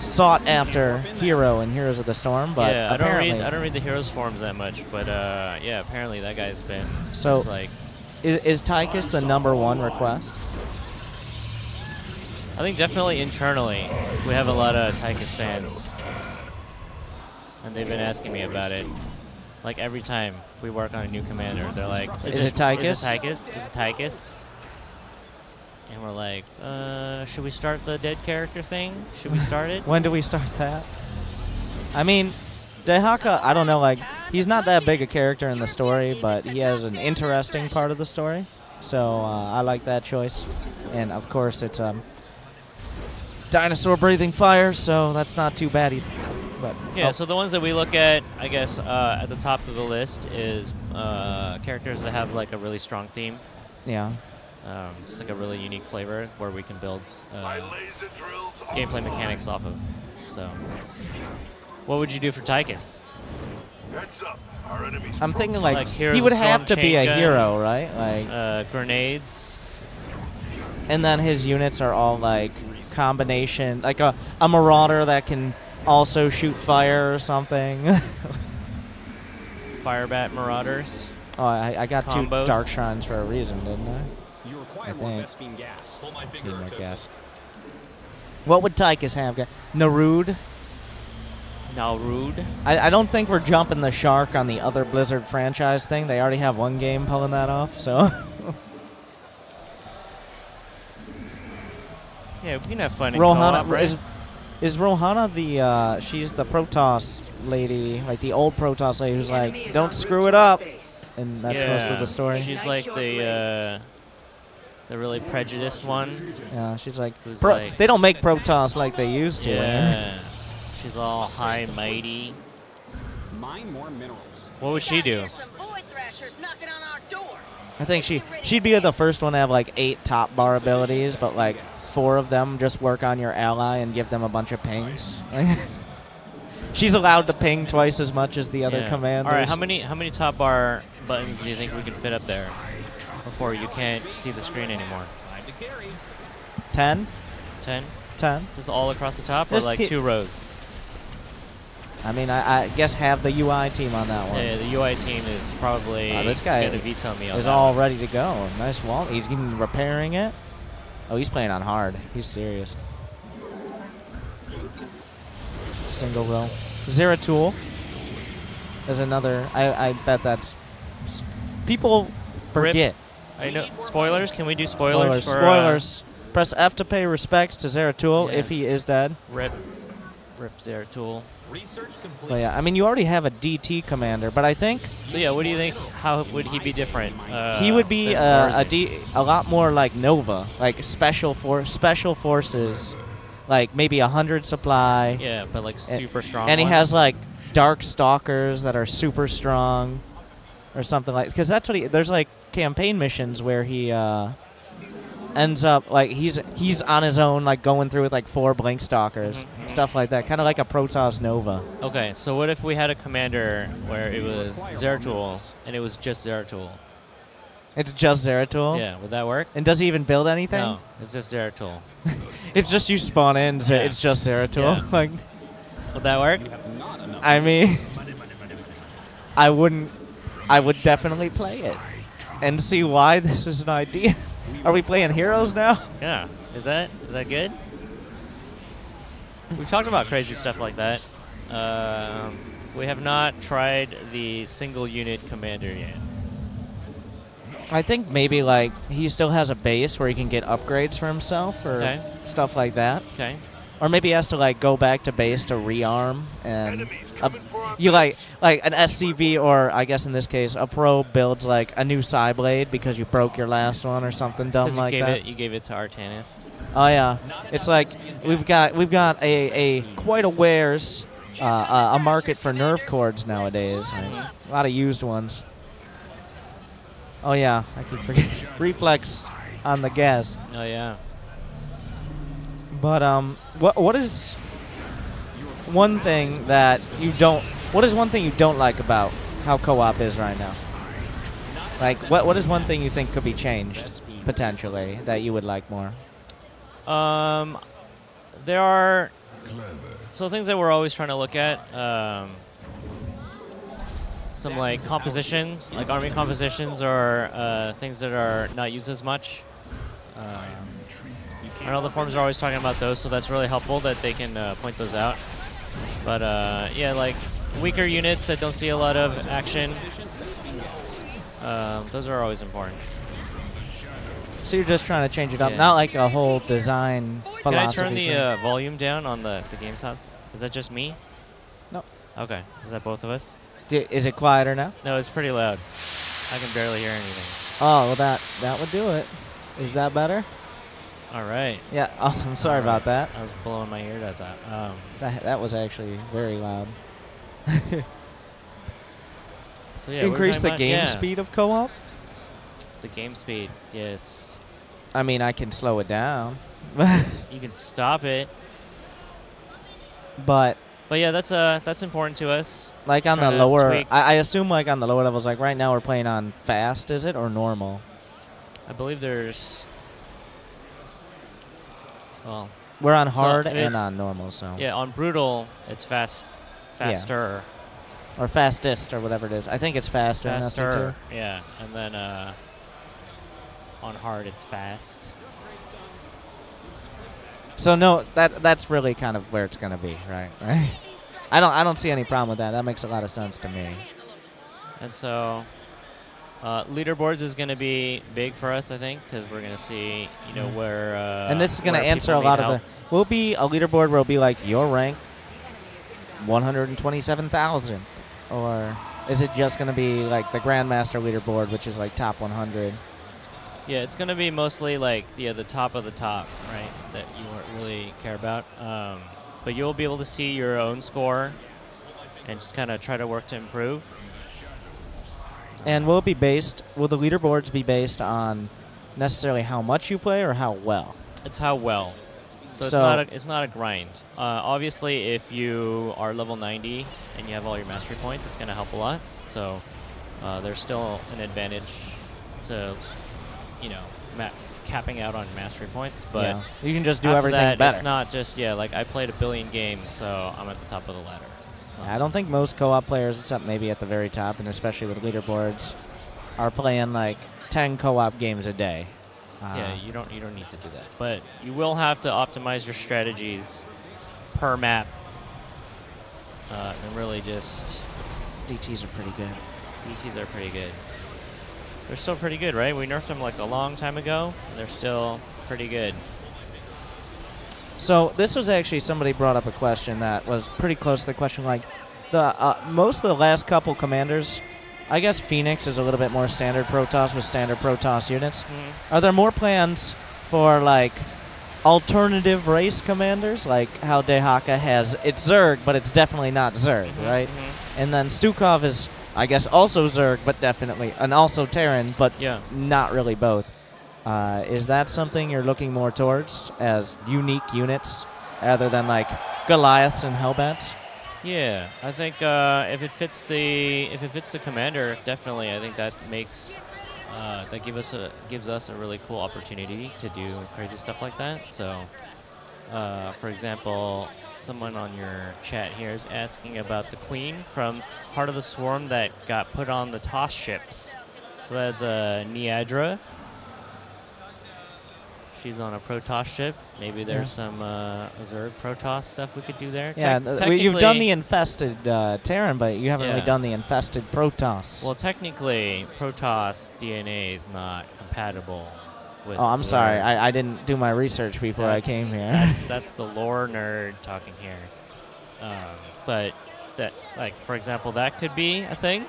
sought-after hero in Heroes of the Storm, but yeah. I apparently don't read the heroes forums that much, but yeah, apparently that guy's been So- just like. is Tychus the #1 request? I think definitely internally we have a lot of Tychus fans, and they've been asking me about it. Like every time we work on a new commander, they're like, Is it Tychus? Is it Tychus? Is it Tychus?" and we're like, should we start the dead character thing? Should we start it? When do we start that? I mean, Dehaka, I don't know, like, he's not that big a character in the story, but he has an interesting part of the story. So I like that choice. And, of course, it's dinosaur breathing fire, so that's not too bad either. But, Yeah, so the ones that we look at, I guess, at the top of the list is characters that have, like, a really strong theme. yeah. It's like a really unique flavor where we can build gameplay mechanics off of. So, what would you do for Tychus? I'm thinking, like Heroes he would of have to Storm, be a chain gun, hero, right? Like, grenades. and then his units are all, like, combination, like a marauder that can also shoot fire or something. Firebat Marauders. Oh, I got Combo. 2 Dark Shrines for a reason, didn't I? You require I more think. Vespene gas. Pull my finger, Need more Artosis. gas. What would Tychus have? Narud? Nalrud. I don't think we're jumping the shark on the other Blizzard franchise thing. They already have one game pulling that off, so. Yeah, we can have fun in co-op, Rohana right? is Rohana the she's the Protoss lady, like the old Protoss lady who's like, don't screw it up, and that's most of the story. She's like the really prejudiced one. Yeah, she's like, Who's like- they don't make Protoss like they used to. Yeah. She's all high and mighty. Mine more minerals. What would she do? There's some void thrashers knocking on our door. I think she'd be the first one to have like 8 top bar abilities, but like 4 of them just work on your ally and give them a bunch of pings. She's allowed to ping twice as much as the other Yeah. commanders. All right, how many top bar buttons do you think we can fit up there before you can't see the screen anymore? 5 to carry. 10? 10? 10? Just all across the top, or Just like keep- 2 rows? I mean, I guess have the UI team on that one. Yeah, the UI team is probably This guy gonna veto me on is that all one. ready to go. Nice wall. He's even repairing it. Oh, he's playing on hard. He's serious. Single row. Zeratul is another. I bet that's. People forget. I know. Spoilers? Can we do spoilers? For, Spoilers. Press F to pay respects to Zeratul Yeah. if he is dead. Rip Zeratul. Research complete. But yeah, I mean, you already have a DT commander, but I think So yeah, what do you think? How would he be different? he would be than Tarzan? a lot more like Nova, like special forces, like maybe 100 supply. Yeah, but like super strong. And he ones. has like dark stalkers that are super strong, or something like. Because that's what he. There's like campaign missions where he ends up like he's on his own, like going through with like 4 blink stalkers, stuff like that. Kind of like a Protoss Nova. Okay, so what if we had a commander where it was Zeratul and it was just Zeratul? It's just Zeratul. Yeah, would that work? And does he even build anything? No, it's just Zeratul. It's just you spawn in. Yeah. It's just Zeratul. Yeah. Like, Would that work? You have not enough. I mean, I wouldn't. I would definitely play it and see why this is an idea. Are we playing heroes now? Yeah. Is that good? We've talked about crazy stuff like that. We have not tried the single unit commander yet. I think maybe like he still has a base where he can get upgrades for himself or Okay. stuff like that. Okay. Or maybe he has to like go back to base to rearm and you like an SCV, or I guess in this case a pro builds like a new Psyblade because you broke your last one or something dumb Because like that. you gave it to Artanis. Oh yeah, it's like we've got a quite a wares a market for nerf cords nowadays. Like, a lot of used ones. Oh yeah, I keep forgetting. Reflex on the gas. Oh yeah. But what is one thing that you don't? What is one thing you don't like about how co-op is right now? Like what is one thing you think could be changed potentially that you would like more? There are things that we're always trying to look at. Some like compositions, like army compositions, or things that are not used as much. I know the forums are always talking about those, so that's really helpful that they can point those out. But yeah, like weaker units that don't see a lot of action, those are always important. So you're just trying to change it up, Yeah. not like a whole design philosophy. Can I turn the thing. volume down on the game sounds? Is that just me? No. Okay. Is that both of us? Is it quieter now? No, it's pretty loud. I can barely hear anything. Oh, well, that would do it. Is that better? All right. Yeah. Oh, I'm sorry about that. I was blowing my ears out. That was actually very loud. So yeah, we were Increase talking the about- game yeah, speed of co-op? The game speed, yes. I mean, I can slow it down. You can stop it. But But yeah, that's important to us. like on the Trying to lower, tweak. I assume like on the lower levels, like right now we're playing on fast, is it, or normal? I believe there's. Well, We're on So hard it's- and on normal, so. yeah, on brutal it's faster. Or fastest, or whatever it is. I think it's faster. in SC2. Faster. Yeah, and then on hard it's fast. So no, that's really kind of where it's gonna be, right? Right. I don't see any problem with that. That makes a lot of sense to me. And so, leaderboards is going to be big for us, I think, because we're going to see, where. And this is gonna where answer people a lot need of help. the. Will be a leaderboard where it'll be like your rank, 127,000, or is it just gonna be like the Grandmaster leaderboard, which is like top 100? Yeah, it's going to be mostly like the top of the top, right? That you won't really care about. But you'll be able to see your own score and just kind of try to work to improve. And will the leaderboards be based on necessarily how much you play or how well? It's how well. So it's not a grind. Obviously, if you are level 90 and you have all your mastery points, it's going to help a lot. So there's still an advantage to, capping out on mastery points. But Yeah. You can just do after everything that, better. it's not just like I played 1 billion games, so I'm at the top of the ladder. It's not I don't think most co-op players, except maybe at the very top, and especially with leaderboards, are playing like 10 co-op games a day. Yeah, you don't need to do that, but you will have to optimize your strategies per map, and really just DTs are pretty good. DTs are pretty good. They're still pretty good, right? We nerfed them like a long time ago, and they're still pretty good. So this was actually somebody brought up a question that was pretty close to the question. Like the most of the last couple commanders, I guess Phoenix is a little bit more standard Protoss with standard Protoss units. Are there more plans for like alternative race commanders, like how Dehaka has it's Zerg, but it's definitely not Zerg, right? And then Stukov is, I guess, also Zerg, but definitely, and also Terran, but Yeah. not really both. Is that something you're looking more towards as unique units, rather than like Goliaths and Hellbats? Yeah, I think if it fits the commander, definitely. I think that makes that gives us a really cool opportunity to do crazy stuff like that. So, for example, someone on your chat here is asking about the Queen from Heart of the Swarm that got put on the Toss ships. So that's Niadra. She's on a Protoss ship. Maybe there's some Zerg Protoss stuff we could do there. Yeah, you've done the infested Terran, but you haven't really done the infested Protoss. Well, technically, Protoss DNA is not compatible with Oh, I'm Zerg. sorry. I didn't do my research before I came here. That's the lore nerd talking here. But that, like, for example, that could be a thing,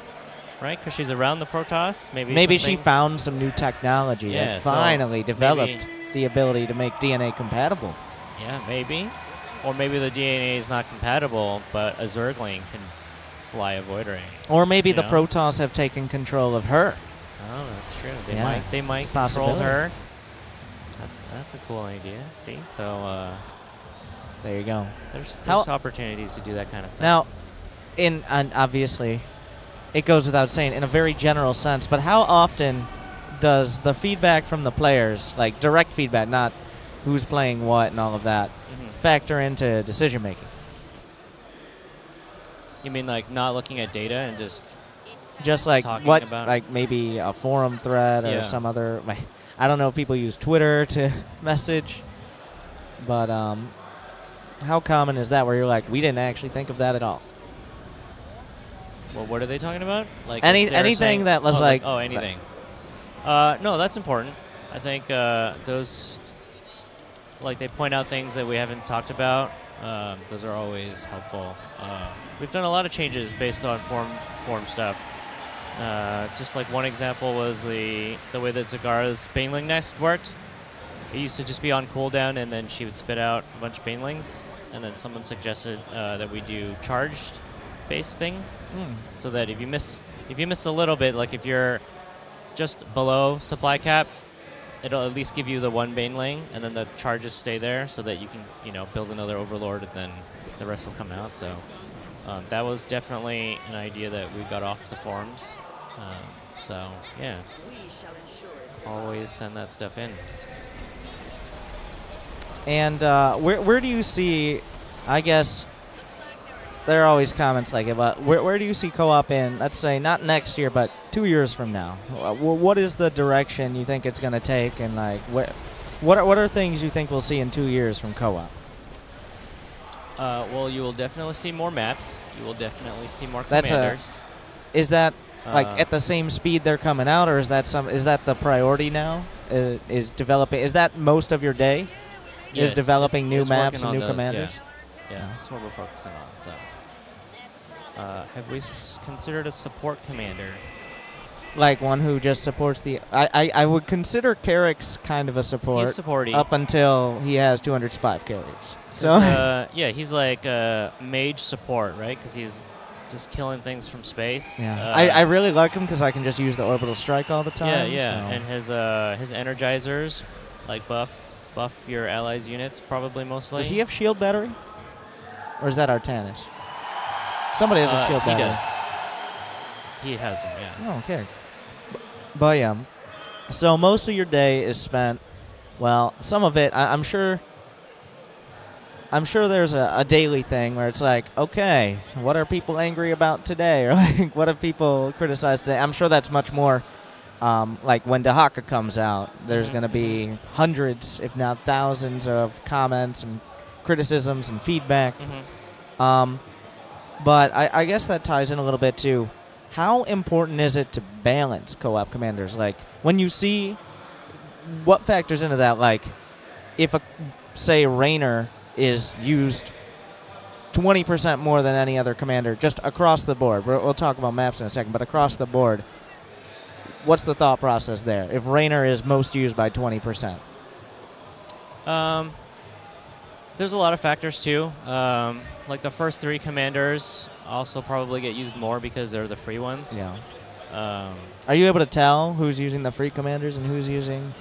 right? Because she's around the Protoss. Maybe she found some new technology that so finally developed maybe- the ability to make DNA compatible. Yeah, maybe. Or maybe the DNA is not compatible, but a Zergling can fly a Void Ray. Or maybe the know? Protoss have taken control of her. Oh, that's true. Yeah, They might it's a control possibility. her. That's a cool idea. See, so There you go. there's How- opportunities to do that kind of stuff. Now, and obviously, it goes without saying, in a very general sense, but how often does the feedback from the players, like direct feedback, not who's playing what and all of that, factor into decision making? You mean like not looking at data and Just like talking what, about- like maybe a forum thread or Yeah. some other. I don't know if people use Twitter to message, but how common is that where you're like, we didn't actually think of that at all? Well, what are they talking about? Like Any- if they're anything saying- that was oh, like- anything. No, that's important. I think those, like, they point out things that we haven't talked about. Those are always helpful. We've done a lot of changes based on form stuff. Just like one example was the way that Zagara's Baneling nest worked. It used to just be on cooldown, and then she would spit out a bunch of Banelings. And then someone suggested that we do charged-based thing, so that if you miss a little bit, like if you're just below supply cap, it'll at least give you the one Baneling, and then the charges stay there, so that you can build another Overlord, and then the rest will come out. So that was definitely an idea that we got off the forums. So yeah, always send that stuff in. And where do you see, I guess, there are always comments like it, but where do you see co-op in, let's say, not next year, but 2 years from now? What is the direction you think it's going to take, and like what are things you think we'll see in 2 years from co-op? Well, you will definitely see more maps. You will definitely see more commanders. Is that like at the same speed they're coming out, or is that the priority now? Is developing? Is that most of your day? Yes, is developing new it's maps and working on new those, commanders? Yeah, that's what we're focusing on. So, have we considered a support commander? Like one who just supports the... I would consider Carrick's kind of a support. He's supporty. Up until he has 200 spive carries. So yeah, he's like mage support, right? Because he's just killing things from space. Yeah. I really like him because I can just use the orbital strike all the time. Yeah. So. And his energizers, like buff your allies' units, probably mostly. Does he have shield battery? Or is that Artanis? Somebody has a shield battery. He does. He has them, yeah. Oh, okay. But yeah, so most of your day is spent, well, some of it, I'm sure there's a daily thing where it's like, okay, what are people angry about today? Or like, what have people criticized today? I'm sure that's much more, like when Dehaka comes out, there's going to be hundreds, if not thousands, of comments and criticisms and feedback. But I guess that ties in a little bit to how important is it to balance co-op commanders? Like, when you see what factors into that, like, if, say, Raynor is used 20% more than any other commander, just across the board. We'll talk about maps in a second, but across the board, what's the thought process there? If Raynor is most used by 20%? There's a lot of factors, too. Like the first three commanders also probably get used more because they're the free ones. Yeah. Are you able to tell who's using the free commanders and who's using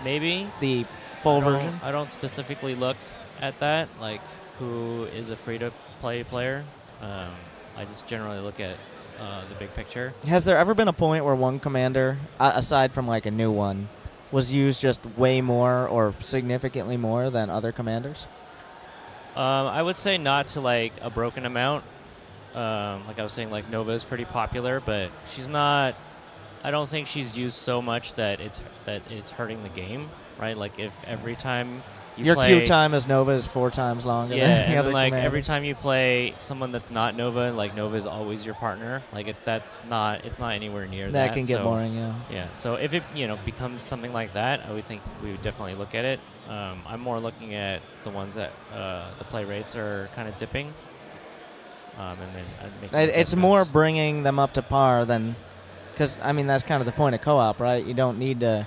maybe the full version? I don't specifically look at that, like who is a free-to-play player. I just generally look at the big picture. Has there ever been a point where one commander, aside from like a new one, was used just way more or significantly more than other commanders? I would say not to like a broken amount. Like I was saying, like Nova is pretty popular, but she's not. I don't think she's used so much that it's hurting the game, right? Like if every time your queue time as Nova is 4 times longer. Yeah, than the and other then, like commander. every time you play someone that's not Nova, like Nova is always your partner. Like it's not anywhere near that. That can get boring, yeah. Yeah. So if it becomes something like that, I would think we would definitely look at it. I'm more looking at the ones that the play rates are kind of dipping. And then I'd make it's more bringing them up to par than, because I mean that's kind of the point of co-op, right? You don't need to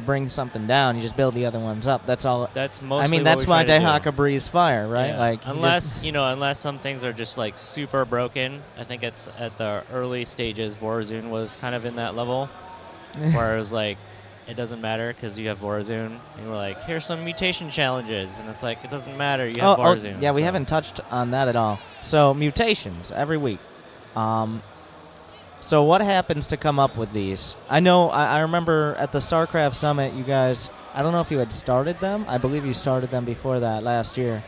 bring something down. You just build the other ones up. That's all. That's mostly. I mean, that's why Dehaka breathes fire, right? Yeah. Like unless some things are just like super broken. I think it's at the early stages. Vorazun was kind of in that level, where it was like, it doesn't matter because you have Vorazun, and we're like, here's some mutation challenges, and it's like it doesn't matter. You have Vorazun. Yeah, we haven't touched on that at all. So mutations every week. So what happens to come up with these? I know, I remember at the Starcraft Summit, you guys, I don't know if you had started them. I believe you started them before that last year.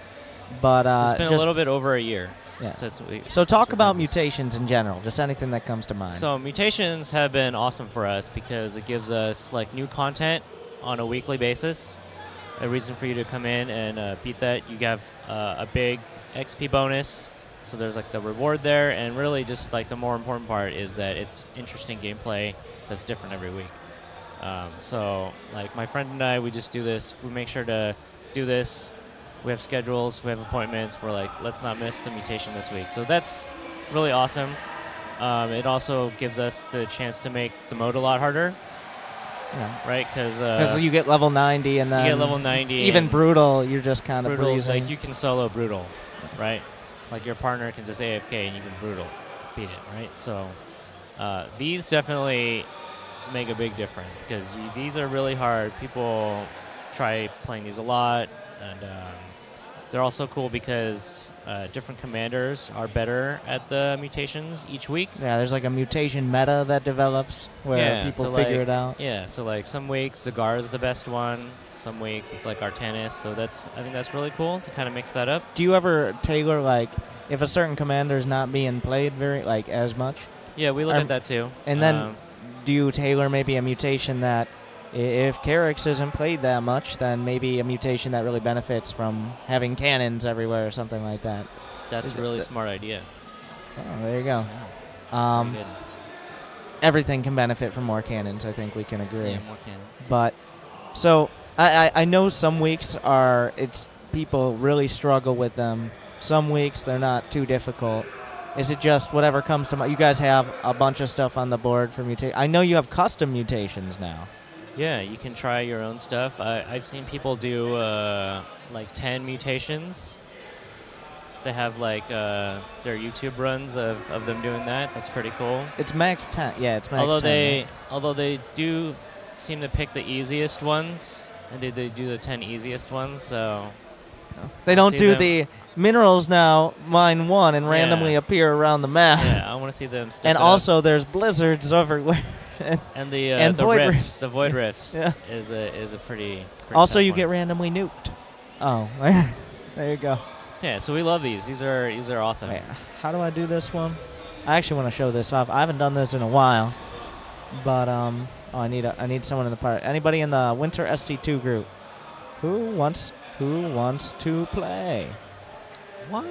But it's been a little bit over a year. Yeah. So talk about mutations in general, just anything that comes to mind. So mutations have been awesome for us because it gives us like new content on a weekly basis. A reason for you to come in and beat that. You have a big XP bonus. So there's like the reward there, and really just like the more important part is that it's interesting gameplay that's different every week. So, like, my friend and I, we just do this. We make sure to do this. We have schedules. We have appointments. We're like, let's not miss the mutation this week. So that's really awesome. It also gives us the chance to make the mode a lot harder, Yeah. right? Because you get level 90 and then you get level 90. even and brutal, you're just kind of brutal, breezing. like, you can solo brutal, right? Like, your partner can just AFK and you can brutal beat it, right? So these definitely make a big difference because these are really hard. People try playing these a lot, and they're also cool because different commanders are better at the mutations each week. Yeah, there's like a mutation meta that develops where people figure it out. Yeah, so like some weeks Zagar is the best one. Some weeks it's like Artanis. So I think that's really cool to kind of mix that up. Do you ever tailor, like, if a certain commander is not being played as much? Yeah, we look at that too. And then do you tailor maybe a mutation that, if Carix isn't played that much, then maybe a mutation that really benefits from having cannons everywhere or something like that? That's a really smart idea. Oh, there you go. Very good. Everything can benefit from more cannons, I think we can agree. Yeah, more cannons. But, so, I know some weeks people really struggle with them. Some weeks they're not too difficult. Is it just whatever comes to mind? You guys have a bunch of stuff on the board for mutation. I know you have custom mutations now. Yeah, you can try your own stuff. I've seen people do like 10 mutations. They have like their YouTube runs of them doing that. That's pretty cool. It's max 10. Yeah, it's max 10. Although they do seem to pick the easiest ones, and they do the 10 easiest ones, so... They don't do the minerals now, mine one, and randomly appear around the map. Yeah, I want to see them step And it also, there's blizzards everywhere. and the void rifts. rifts. The void rifts Yeah. is a pretty Also, tough you one. get randomly nuked. Oh, there you go. Yeah, so we love these. These are awesome. Wait, how do I do this one? I actually want to show this off. I haven't done this in a while, but I need someone in the party. Anybody in the Winter SC2 group? Who wants to play? What?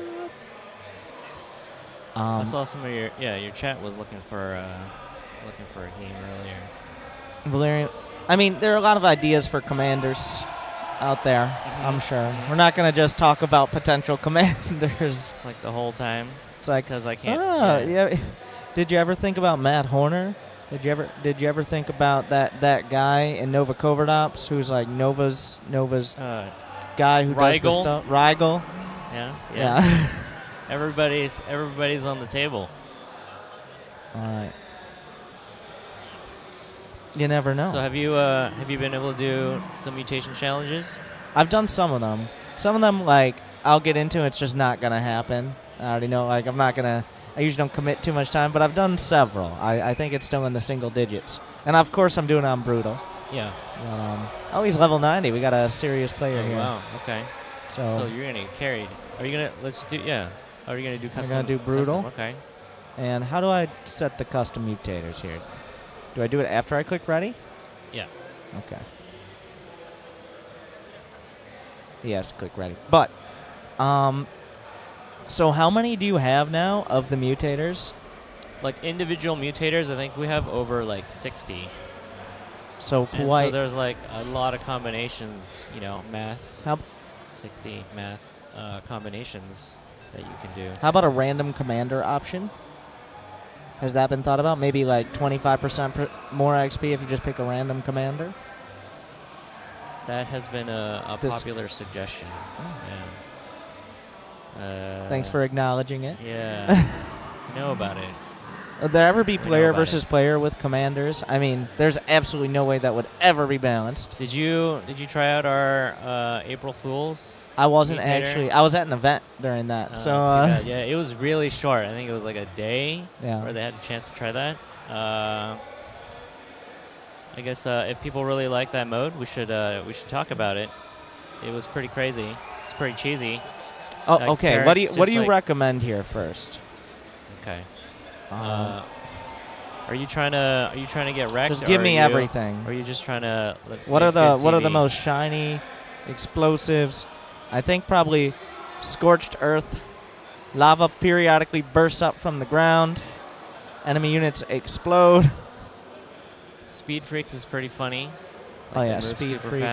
I saw some of your chat was looking for a game earlier. Valerian. I mean, there are a lot of ideas for commanders out there. I'm sure we're not going to just talk about potential commanders Like the whole time. It's like, because I can't. yeah. Did you ever think about Matt Horner? Did you ever think about that guy in Nova Covert Ops who's like Nova's guy who does the Rigel? stuff? Rigel. Yeah. Everybody's on the table. All right. You never know. So have you been able to do the mutation challenges? I've done some of them. Some of them, like, I'll get into. It's just not gonna happen. I already know. Like, I usually don't commit too much time, but I've done several. I think it's still in the single digits. And of course, I'm doing it on brutal. Yeah. But, he's level 90. We got a serious player here. Wow. Okay. So you're gonna get carried. Are you gonna? Let's do. Yeah. Are you gonna do custom? I'm gonna do brutal. Custom? Okay. And how do I set the custom mutators here? Do I do it after I click ready? Yeah. Okay. Yes, click ready. But, so how many do you have now of the mutators? Like individual mutators, I think we have over like 60. So And quite. so there's like a lot of combinations, math. How 60 math combinations that you can do. about a random commander option? Has that been thought about? Maybe like 25% more XP if you just pick a random commander? That has been a This- popular suggestion. Yeah. Thanks for acknowledging it. Yeah. You know about it. Would there ever be We know player about versus player with commanders? I mean, there's absolutely no way that would ever be balanced. Did you try out our April Fools? I wasn't Mutator? actually. I was at an event during that. That's so too bad. Yeah, it was really short. I think it was like a day yeah. where they had a chance to try that. I guess if people really like that mode, we should talk about it. It was pretty crazy. It's pretty cheesy. Oh, That okay. What do you carrot's recommend here first? Okay. Are you trying to get wrecked? Just give or me are you- everything. Or are you just trying to? What are make the good TV? most shiny explosives? I think probably scorched earth. Lava periodically bursts up from the ground. Enemy units explode. Speed Freaks is pretty funny. Oh, Like, yeah, they move Speed super Freaks.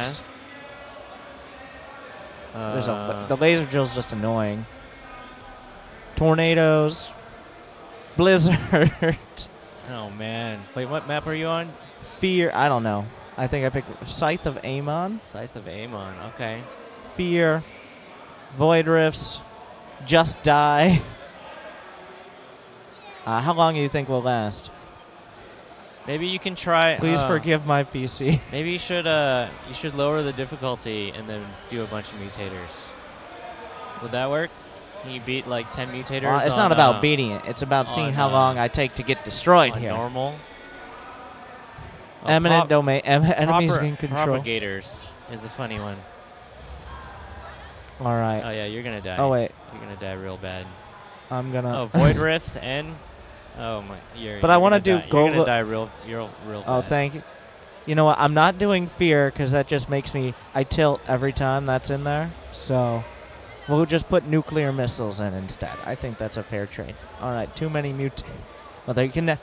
fast. The laser drill's just annoying. Tornadoes. Blizzard. Oh man. Wait, what map are you on? Fear. I don't know. I think I picked Scythe of Amon. Scythe of Amon. Okay. Fear. Void Rifts. Just Die. How long do you think will last? Maybe you can try. Please forgive my PC. Maybe you should lower the difficulty and then do a bunch of mutators. Would that work? Can you beat like 10 mutators? It's not about beating it. It's about seeing how long I take to get destroyed here. Normal. Eminent domain. Enemies in control. Propagators is a funny one. All right. Oh yeah, you're gonna die. Oh wait. You're gonna die real bad. I'm gonna. Oh, Void Rifts and. Oh my. But I want to do You're gonna die real fast. Oh, thank you. You know what? I'm not doing Fear because that just makes me. I tilt every time that's in there. So we'll just put nuclear missiles in instead. I think that's a fair trade. All right. Too many Well, they can.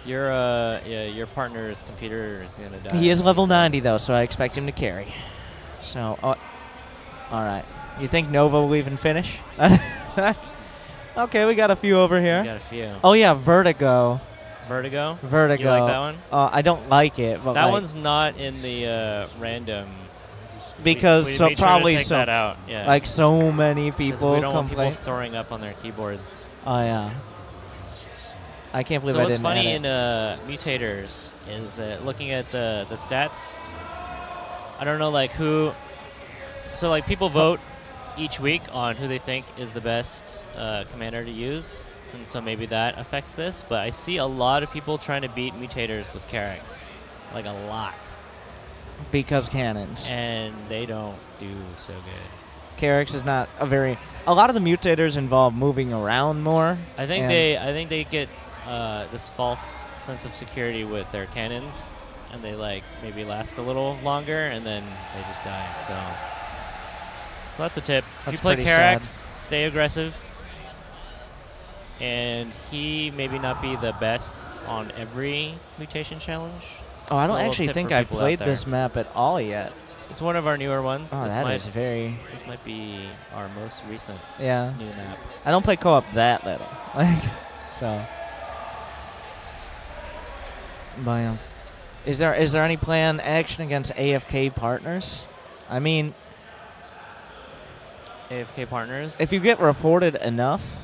Your partner's computer is gonna die. He is level 90 though, so I expect him to carry. So, all right. You think Nova will even finish? Okay, we got a few over here. We got a few. Oh yeah, Vertigo. Vertigo. Vertigo. You like that one? I don't like it, but that like, one's not in the random. because we so made sure probably to take so that out. Yeah. like so many 'Cause people we don't want complain. people throwing up on their keyboards. Oh yeah. I can't believe So I what's didn't funny add in mutators is looking at the stats. I don't know like who. So like people vote each week on who they think is the best commander to use, and so maybe that affects this. But I see a lot of people trying to beat mutators with Carrax, like a lot, because cannons. and they don't do so good. Carrax is not a lot of the mutators involve moving around more. I think and they get this false sense of security with their cannons, and they like maybe last a little longer, and then they just die. So that's a tip. If you That's play pretty Carrax, stay aggressive, and he maybe not be the best on every mutation challenge. Oh, I So don't a little actually tip think for I people out played there. this map at all yet. It's one of our newer ones. Oh, this that might, is very. This might be our most recent Yeah. new map. I don't play co-op that little. Like, so. But, is there any planned action against AFK partners? I mean, AFK partners. if you get reported enough,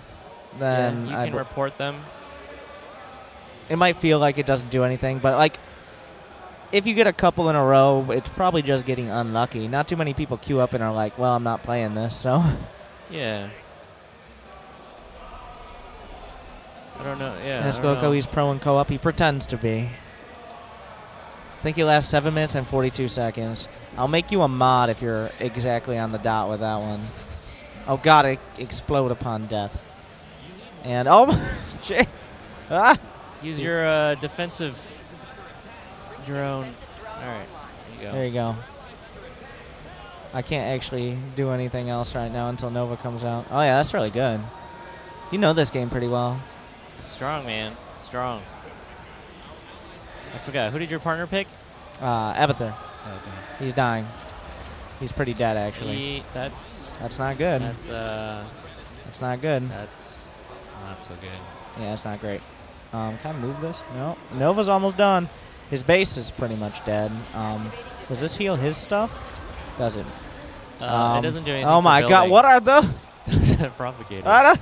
then you can report them. it might feel like it doesn't do anything, but like if you get a couple in a row, it's probably just getting unlucky. Not too many people queue up and are like, well, I'm not playing this, so. Yeah. I don't know. Yeah. Nescoco, he's pro in co-op. He pretends to be. I think he lasts 7 minutes and 42 seconds. I'll make you a mod if you're exactly on the dot with that one. Oh, God, it explode upon death. And, oh, Jay. Ah. Use your defensive drone. All right. There you go. There you go. I can't actually do anything else right now until Nova comes out. Oh, yeah, that's really good. You know this game pretty well. Strong, man. Strong. I forgot. Who did your partner pick? Abathur. Okay. He's dying. He's pretty dead, actually. That's not good. That's not good. That's not so good. Yeah, it's not great. Can I move this? No. Nova's almost done. His base is pretty much dead. Does this heal his stuff? Doesn't. It doesn't do anything. Oh my God! What are the? Propagator.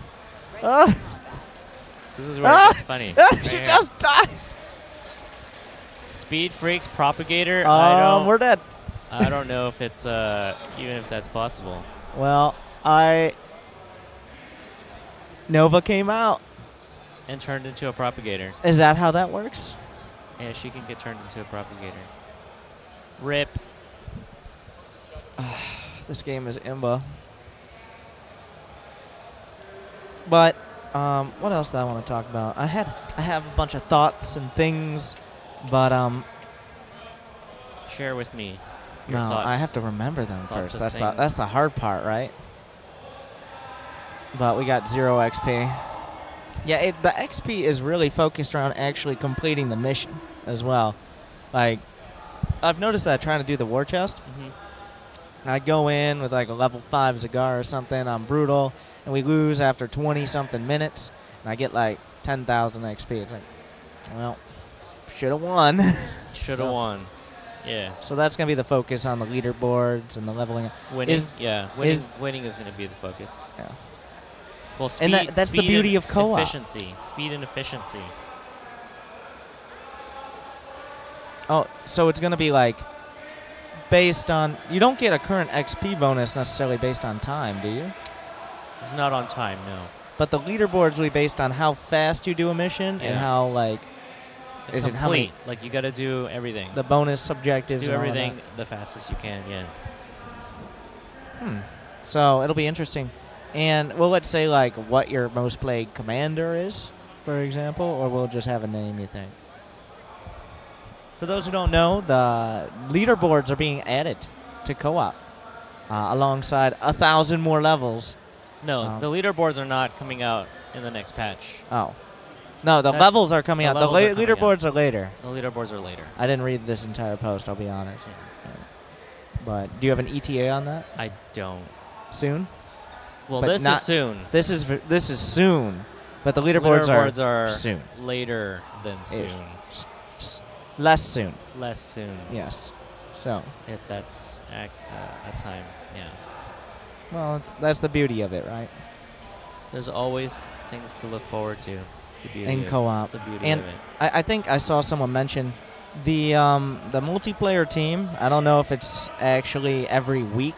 This is where it gets funny. She just died. Speed Freaks Propagator. We're dead. I don't know if it's even if that's possible. Well, Nova came out. And turned into a propagator. Is that how that works? Yeah, she can get turned into a propagator. RIP. This game is imba. But what else do I want to talk about? I have a bunch of thoughts and things, but share with me your no, thoughts. I have to remember them Thoughts first. of That's the hard part, right? But we got 0 XP. Yeah, the XP is really focused around actually completing the mission as well. Like, I've noticed that trying to do the war chest. I go in with like a level 5 Zagar or something. I'm brutal, and we lose after 20-something minutes, and I get like 10,000 XP. It's like, well, should have won. Should have won. Yeah. So that's going to be the focus on the leaderboards and the leveling. Winning, is- winning is going to be the focus. Yeah. Well, speed, And that's the speed beauty and of co-op. Efficiency. Speed and efficiency. Oh, so it's going to be like based on... You don't get a current XP bonus necessarily based on time, do you? It's not on time, no. But the leaderboards will be based on how fast you do a mission and how, like... Is it how many... Complete. Like, you got to do everything. The bonus objectives do and all of everything that. the fastest you can, yeah. So it'll be interesting. And well, let's say like what your most played commander is, for example, or we'll just have a name, you think? For those who don't know, the leaderboards are being added to co-op alongside 1,000 more levels. No, the leaderboards are not coming out in the next patch. Oh. No, the That's- levels are coming the out. The levels are coming leaderboards are later. The leaderboards are later. I didn't read this entire post, I'll be honest. But do you have an ETA on that? I don't. Soon? Well, But this not- is soon. This is soon. But the leaderboards are soon. later than soon. Less soon. Less soon. Yes. So, If that's a time, yeah. well, that's the beauty of it, right? There's always things to look forward to. It's the beauty In of co-op. The beauty And of it. I think I saw someone mention the multiplayer team. I don't know if it's actually every week,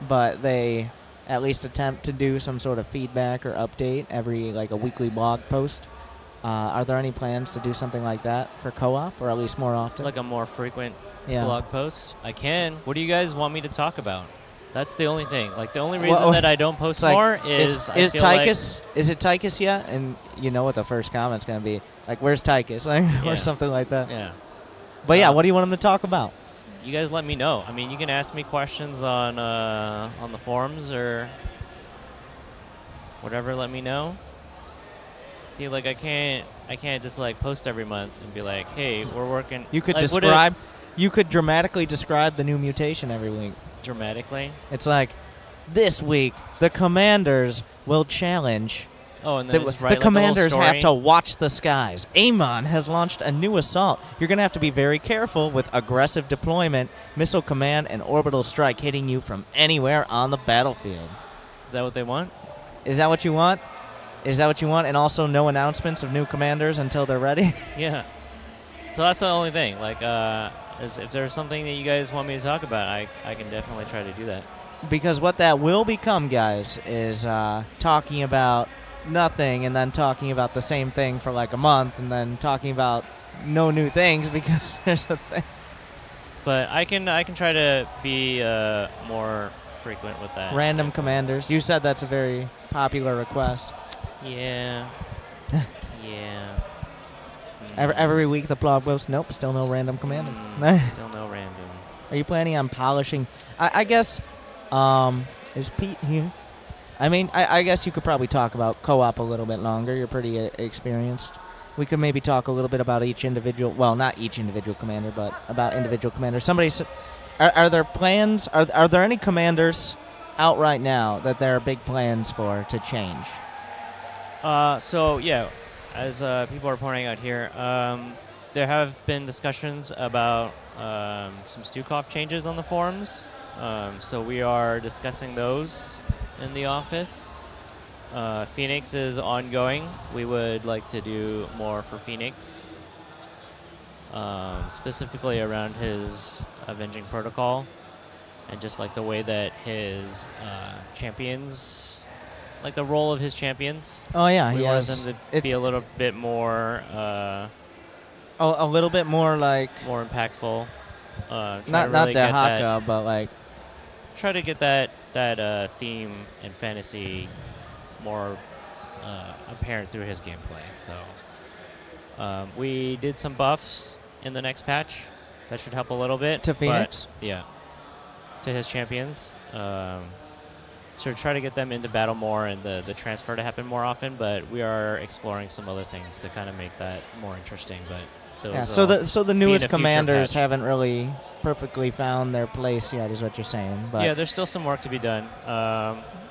but they at least attempt to do some sort of feedback or update every, like, a weekly blog post. Are there any plans to do something like that for co-op, or at least more often? Like a more frequent yeah. blog post? I can. What do you guys want me to talk about? That's the only thing. Like, the only Well, reason that I don't post It's like, more is I feel like Tychus? Is it Tychus yet? And you know what the first comment's gonna be? Like, where's Tychus? Like, Yeah. or something like that. yeah. But yeah, what do you want him to talk about? You guys let me know. I mean, you can ask me questions on the forums or whatever. Let me know. See, like, I can't just like post every month and be like, hey, we're working. You could like, what describe. You could dramatically describe the new mutation every week. dramatically. It's like, this week the commanders will challenge. Oh, and then just write The like a little commanders have story. to watch the skies. Amon has launched a new assault. You're going to have to be very careful with aggressive deployment, missile command, and orbital strike hitting you from anywhere on the battlefield. Is that what they want? Is that what you want? Is that what you want? And also no announcements of new commanders until they're ready? Yeah. So that's the only thing. Like, if there's something that you guys want me to talk about, I can definitely try to do that. Because what that will become, guys, is talking about nothing and then talking about the same thing for like a month and then talking about no new things because there's a thing. But I can try to be more frequent with that. Random commanders. You said that's a very popular request. Yeah. Yeah. Every week the blog post, nope, still no random commander. Still no random. Are you planning on polishing? I guess, is Pete here? I mean, I guess you could probably talk about co-op a little bit longer. You're pretty experienced. We could maybe talk a little bit about each individual, well, not each individual commander, but about individual commanders. Somebody said, are there plans, are there any commanders out right now that there are big plans for to change? So, yeah, as people are pointing out here, there have been discussions about some Stukov changes on the forums. So we are discussing those in the office. Phoenix is ongoing. We would like to do more for Phoenix, specifically around his Avenging Protocol and just like the way that his champions, like the role of his champions. Oh, yeah, We he want has. them to be a little bit more A little bit more like, more impactful. not really get that- Dehaka, but like, try to get that theme and fantasy more apparent through his gameplay. So we did some buffs in the next patch. That should help a little bit. To Phoenix? But, yeah. To his champions. sort of try to get them into battle more and the transfer to happen more often. But we are exploring some other things to kind of make that more interesting. But those Yeah. will So the be in newest a future commanders patch. haven't really perfectly found their place yet, is what you're saying. But Yeah, there's still some work to be done.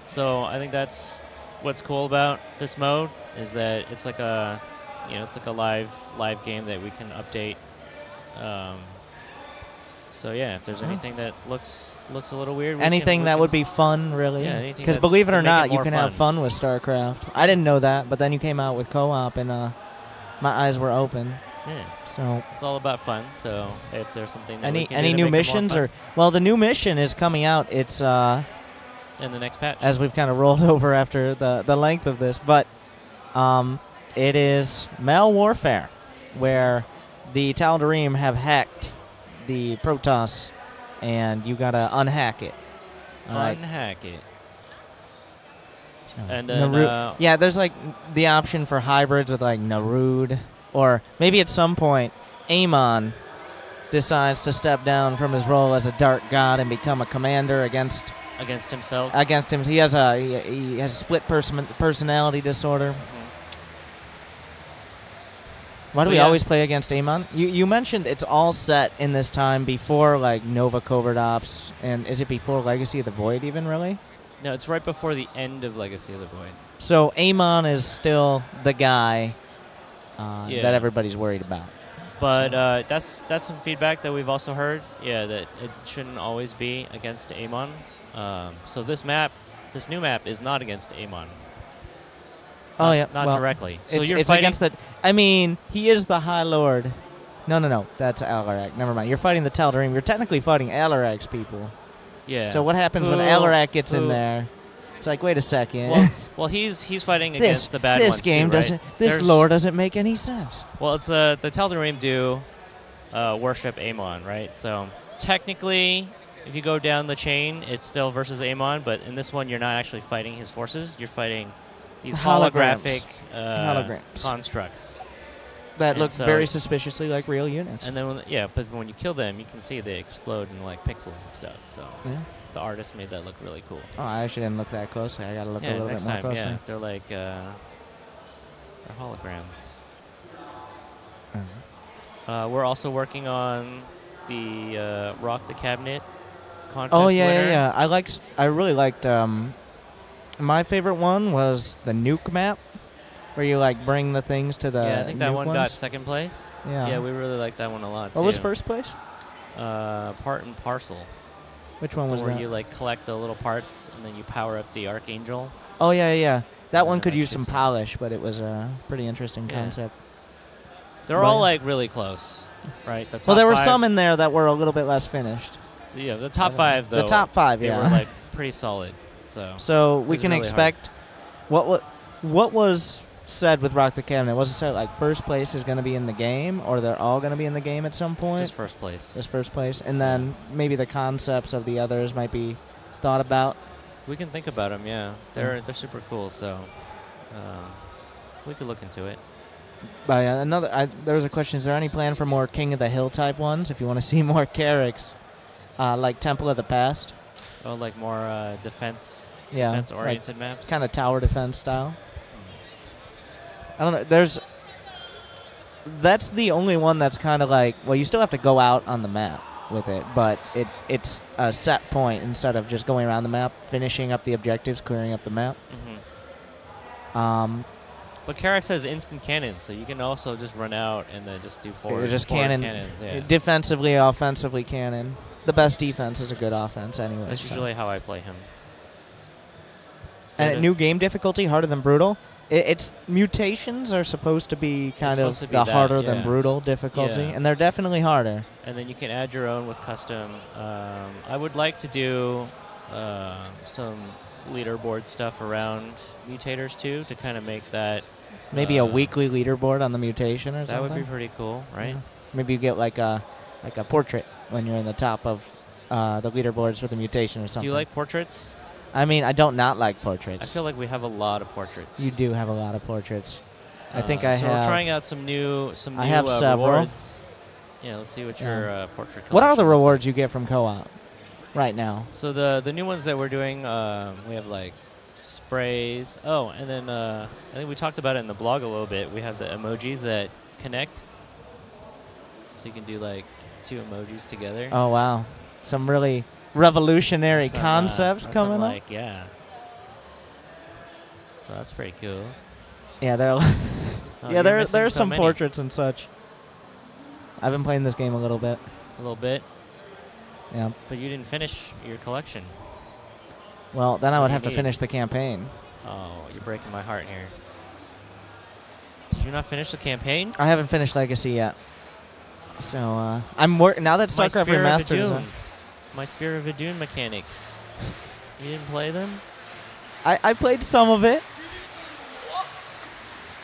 So I think that's what's cool about this mode is that it's like a, it's like a live game that we can update. So yeah, if there's anything that looks a little weird, anything that would be fun, really. Yeah, anything Because that's believe it to or make it not, you more can have fun with StarCraft. I didn't know that, but then you came out with co-op, and my eyes were open. Yeah, So it's all about fun. So if there's something that we can any do to new make it more missions fun or the new mission is coming out. It's in the next patch. as we've kind of rolled over after the length of this, but it is Malwarfare, where the Tal'Darim have hacked the Protoss, and you gotta unhack it. Unhack it. So, And then, yeah, there's like the option for hybrids with like Narud, or maybe at some point Amon decides to step down from his role as a dark god and become a commander against himself. him. He has a split personality disorder. Why do Well, we yeah. always play against Amon? You mentioned it's all set in this time before like Nova Covert Ops, and is it before Legacy of the Void even, really? No, it's right before the end of Legacy of the Void. So Amon is still the guy Yeah. that everybody's worried about. But that's some feedback that we've also heard. Yeah, that it shouldn't always be against Amon. So this new map is not against Amon. Oh yeah, Not well, directly. So it's, you're it's fighting against the. I mean, he is the High Lord. No, that's Alarak. Never mind. You're fighting the Tal'Darim. You're technically fighting Alarak's people. Yeah. So what happens when Who- Alarak gets in who- there? It's like, wait a second. Well, he's fighting this against the bad this ones game too, right? doesn't. This There's- lore doesn't make any sense. Well, it's the Tal'Darim do worship Amon, right? So technically, if you go down the chain, it's still versus Amon, but in this one, you're not actually fighting his forces. You're fighting these Holograms. holographic Holograms. constructs. That And look so- very suspiciously like real units. And then, but when you kill them, you can see they explode in like pixels and stuff. So Yeah. the artist made that look really cool. Oh, I actually didn't look that closely. I gotta look a Yeah, little next bit more time, closely. yeah, they're like they're holograms. We're also working on the Rock the Cabinet contest. Oh yeah, winner. yeah. I really liked. My favorite one was the nuke map, where you like bring the things to the. Yeah, I think that nuke one ones. got second place. Yeah. Yeah, we really liked that one a lot. What too. was first place? Part and Parcel. Which one was where that? you like collect the little parts and then you power up the Archangel. Oh yeah. That one then could use actually some some- polish, but it was a pretty interesting Yeah. concept. They're But- all like really close, right? The top Well, there were five- some in there that were a little bit less finished. Yeah, the top five though. The top five, they yeah. were like pretty solid. So we was can really expect what was said with Rock the Cabinet. Was it said like first place is going to be in the game, or they're all going to be in the game at some point? Just first place. Just first place, and then maybe the concepts of the others might be thought about. We can think about them. Yeah, they're super cool. So we could look into it. But there was a question: is there any plan for more King of the Hill type ones? If you want to see more Carracks, like Temple of the Past, Oh, like more defense yeah, oriented maps. kind of tower defense style. I don't know. That's the only one that's kind of like, well, you still have to go out on the map with it, but it's a set point instead of just going around the map, finishing up the objectives, clearing up the map. But Carracks has instant cannons, so you can also just run out and then just do forward cannons. Yeah. Defensively, offensively, cannon. The best defense is a good offense anyway. That's so. usually how I play him. And new game difficulty, harder than brutal. It's mutations are supposed to be kind of supposed to be the that, harder yeah. than brutal difficulty, Yeah. and they're definitely harder. And then you can add your own with custom. I would like to do some leaderboard stuff around mutators too, to kind of make that. Maybe a weekly leaderboard on the mutation or That something. would be pretty cool, right? Yeah. Maybe you get like a portrait when you're in the top of the leaderboards for the mutation or something. Do you like portraits? I mean, I don't not like portraits. I feel like we have a lot of portraits. You do have a lot of portraits. I think I so have. we're trying out some new I have several. rewards. Yeah, let's see what your portrait. What are the collection looks rewards you get from co-op? right now. So the new ones that we're doing, we have like sprays. Oh, and then I think we talked about it in the blog a little bit. We have the emojis that connect, so you can do like 2 emojis together. Oh wow, some really revolutionary Some, concepts some, coming up. like, yeah. So that's pretty cool. Yeah, there. Oh, yeah, you're there's missing so some many. portraits and such. I've been playing this game a little bit. A little bit, Yeah. but you didn't finish your collection. Well, then I What would do you have to need? finish the campaign. Oh, you're breaking my heart here. Did you not finish the campaign? I haven't finished Legacy yet. So I'm working now that My Starcraft Spear of Remastered is Adun. on. My Spear of Adun mechanics. You didn't play them? I played some of it.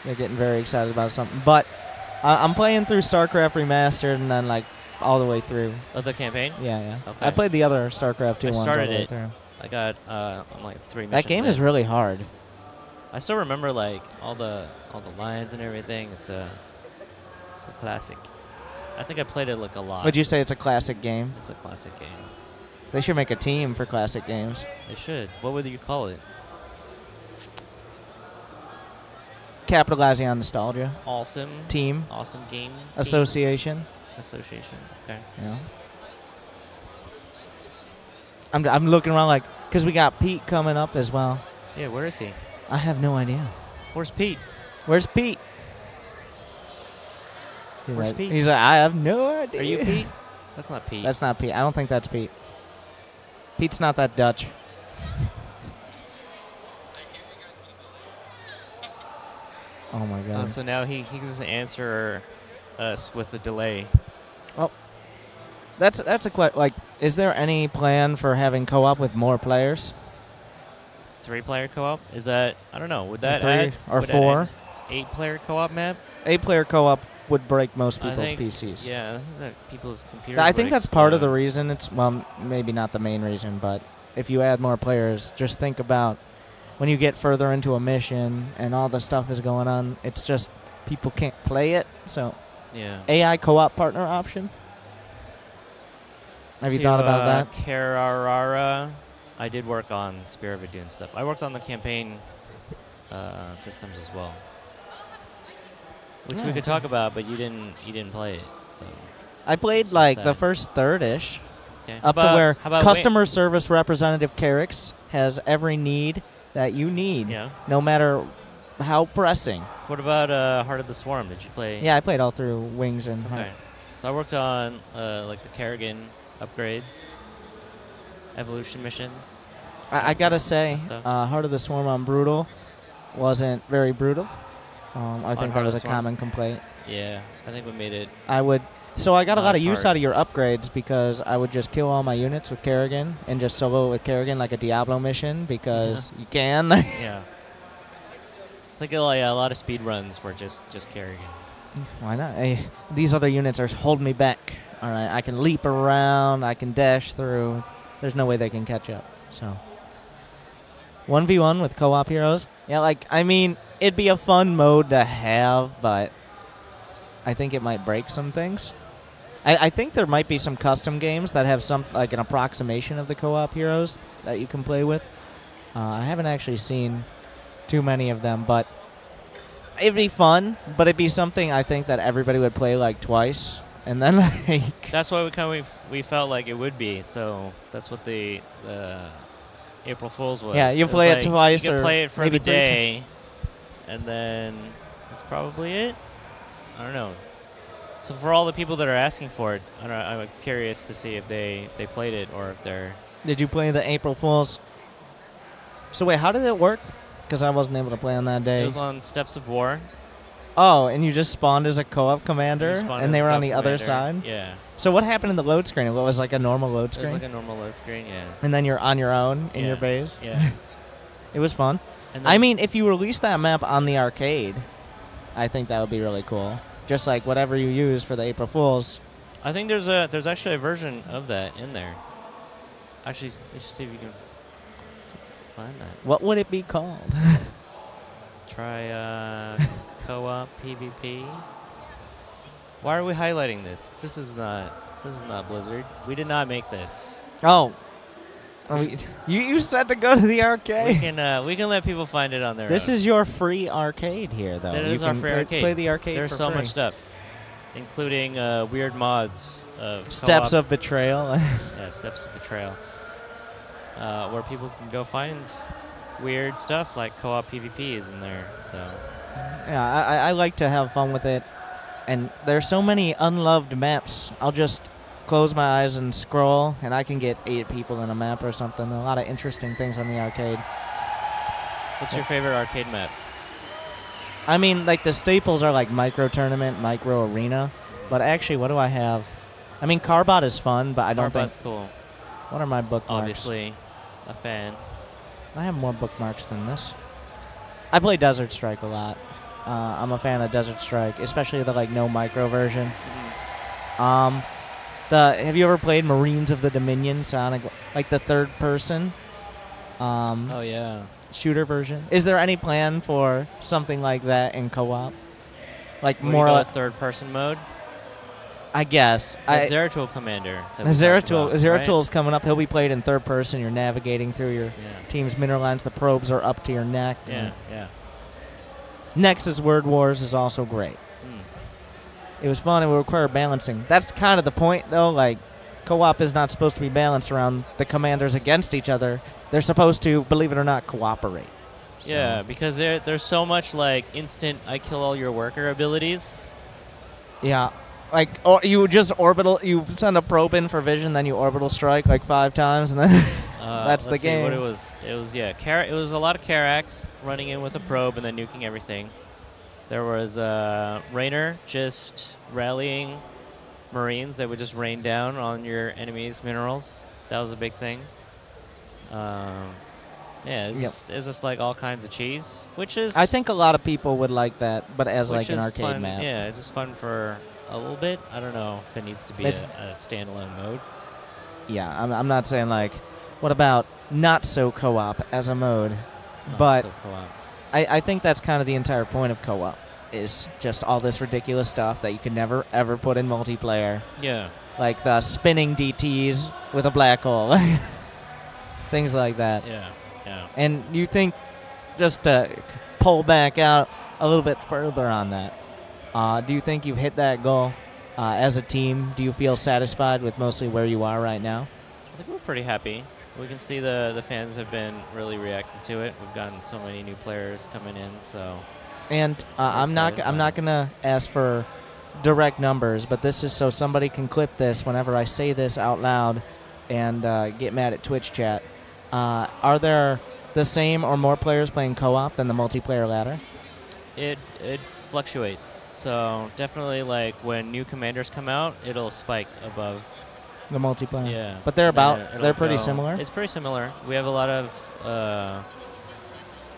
They're getting very excited about something, but I'm playing through Starcraft Remastered and then like all the way through. Oh, the campaign? Yeah, yeah. Okay. I played the other Starcraft 2 I ones all started the way it. through. I got I'm like 3 missions That game in. is really hard. I still remember like all the lines and everything. It's a classic. I think I played it like a lot. Would you say it's a classic game? It's a classic game. They should make a team for classic games. They should. What would you call it? Capitalizing on nostalgia. Awesome. Team. Awesome game. Association. Teams. Association. Okay. Yeah. I'm looking around like, because we got Pete coming up as well. Yeah, where is he? I have no idea. Where's Pete? Where's Pete? Where's Pete? He's like, I have no idea. Are you Pete? That's not Pete. That's not Pete. I don't think that's Pete. Pete's not that Dutch. Oh my god. So now he can just answer us with a delay. That's a like. Is there any plan for having co-op with more players? 3-player co-op? Is that, I don't know, would that 3 add? or would 4? 8-player co-op map? 8-player co-op would break most I people's think, PCs. Yeah, I think that people's computers I would think that's part of the explode. reason. It's well, maybe not the main reason, but if you add more players, just think about when you get further into a mission and all the stuff is going on. It's just people can't play it. So Yeah. AI co-op partner option. Have you thought about that? Carrara, I did work on Spear of Adun stuff. I worked on the campaign systems as well, which we Oh, could talk about, but you didn't play it. So I played so like sad. the first third-ish, okay. up to where how about customer service representative Carrix has every need that you need, Yeah. no matter how pressing. What about Heart of the Swarm? Did you play? Yeah, I played all through Wings and Okay. So I worked on like the Kerrigan upgrades, evolution missions. I gotta say, Stuff. Heart of the Swarm on Brutal wasn't very brutal. I think Heart that of was the a Swarm? common complaint. Yeah, I think we made it. So I got a Not lot as of use hard. out of your upgrades because I would just kill all my units with Kerrigan and just solo with Kerrigan like a Diablo mission because you can. Yeah. I think like, a lot of speed runs were just Kerrigan. Why not? Hey, these other units are holding me back. All right, I can leap around, I can dash through. There's no way they can catch up. So 1v1 with co-op heroes. Yeah, like I mean, it'd be a fun mode to have, but I think it might break some things. I think there might be some custom games that have some like an approximation of the co-op heroes that you can play with. I haven't actually seen too many of them, but it'd be fun. But it'd be something I think that everybody would play like twice, and then like That's why we felt like it would be. So that's what the April Fools was. Yeah, you was play it like, twice You can or play it for maybe the 3 day, and then that's probably it. I don't know. So for all the people that are asking for it, I'm curious to see if they played it or if they're. Did you play the April Fools? So wait, how did it work? Because I wasn't able to play on that It day. was on Steps of War. Oh, and you just spawned as a co-op commander, You spawned and as they a were on co-op the other commander. side? Yeah. So what happened in the load screen? It was like a normal load It was screen? like a normal load screen, yeah. And then you're on your own in your Yeah. base? Yeah. It was fun. And I then- mean, if you release that map on the arcade, I think that would be really cool. Just like whatever you use for the April Fools. I think there's actually a version of that in there. Actually, let's see if you can find that. What would it be called? Try co-op PvP. Why are we highlighting this? This is not Blizzard. We did not make this. Oh, You said to go to the We arcade. can let people find it on their This own. is your free arcade here, though. That you is our can free play, arcade. play the arcade There's for so free. much stuff, including weird mods of Steps co-op. of Betrayal. Yeah, Steps of Betrayal, where people can go find weird stuff like co-op PvP is in there. So Yeah, I like to have fun with it. And there's so many unloved maps. I'll just close my eyes and scroll, and I can get 8 people in a map or something. A lot of interesting things on the arcade. what's your favorite arcade map? I mean, like, the staples are like Micro Tournament, Micro Arena. But actually, what do I have? I mean, Carbot is fun, but I don't Carbot's think... cool. What are my bookmarks? Obviously, a fan. I have more bookmarks than this. I play Desert Strike a lot. I'm a fan of Desert Strike, especially the like no micro version. Have you ever played Marines of the Dominion, Sonic, like the third person Oh yeah. shooter version? Is there any plan for something like that in co-op? Like Where more, you go third person mode. I guess. That Zeratul commander. That we talked Zeratul, about, Zeratul's coming up. He'll be played in third person. You're navigating through your right? team's mineral lines. The probes are up to your neck. Yeah. Yeah. Nexus Word Wars is also great. It was fun. It would require balancing. That's kind of the point, though. Like, co-op is not supposed to be balanced around the commanders against each other. They're supposed to, believe it or not, cooperate. So. Yeah, because there's so much like instant I kill all your worker abilities. Yeah. Like, or you just orbital, you send a probe in for vision, then you orbital strike like 5 times, and then that's the Let's see game. what it was. It was it was a lot of Karax running in with a probe and then nuking everything. There was Rainer just rallying Marines that would just rain down on your enemies' minerals. That was a big thing. Yeah, it was just like all kinds of cheese, which is I think a lot of people would like that, but as which like an is arcade fun. map. Yeah, it's just fun for a little bit. I don't know if it needs to be a standalone mode. Yeah, I'm not saying like, what about not so co-op as a mode? Not But so co-op. I think that's kind of the entire point of co-op, is just all this ridiculous stuff that you can never, ever put in multiplayer. Yeah. Like the spinning DTs with a black hole. Things like that. Yeah. Yeah. And you think, just to pull back out a little bit further on that, do you think you've hit that goal as a team? Do you feel satisfied with mostly where you are right now? I think we're pretty happy. We can see the fans have been really reacting to it. We've gotten so many new players coming in, so. And I'm not gonna ask for direct numbers, but this is so somebody can clip this whenever I say this out loud and get mad at Twitch chat. Are there the same or more players playing co-op than the multiplayer ladder? It fluctuates. So definitely, like when new commanders come out, it'll spike above. The multiplayer. Yeah. But they're And then about. it'll They're pretty go- similar. It's pretty similar. We have a lot of.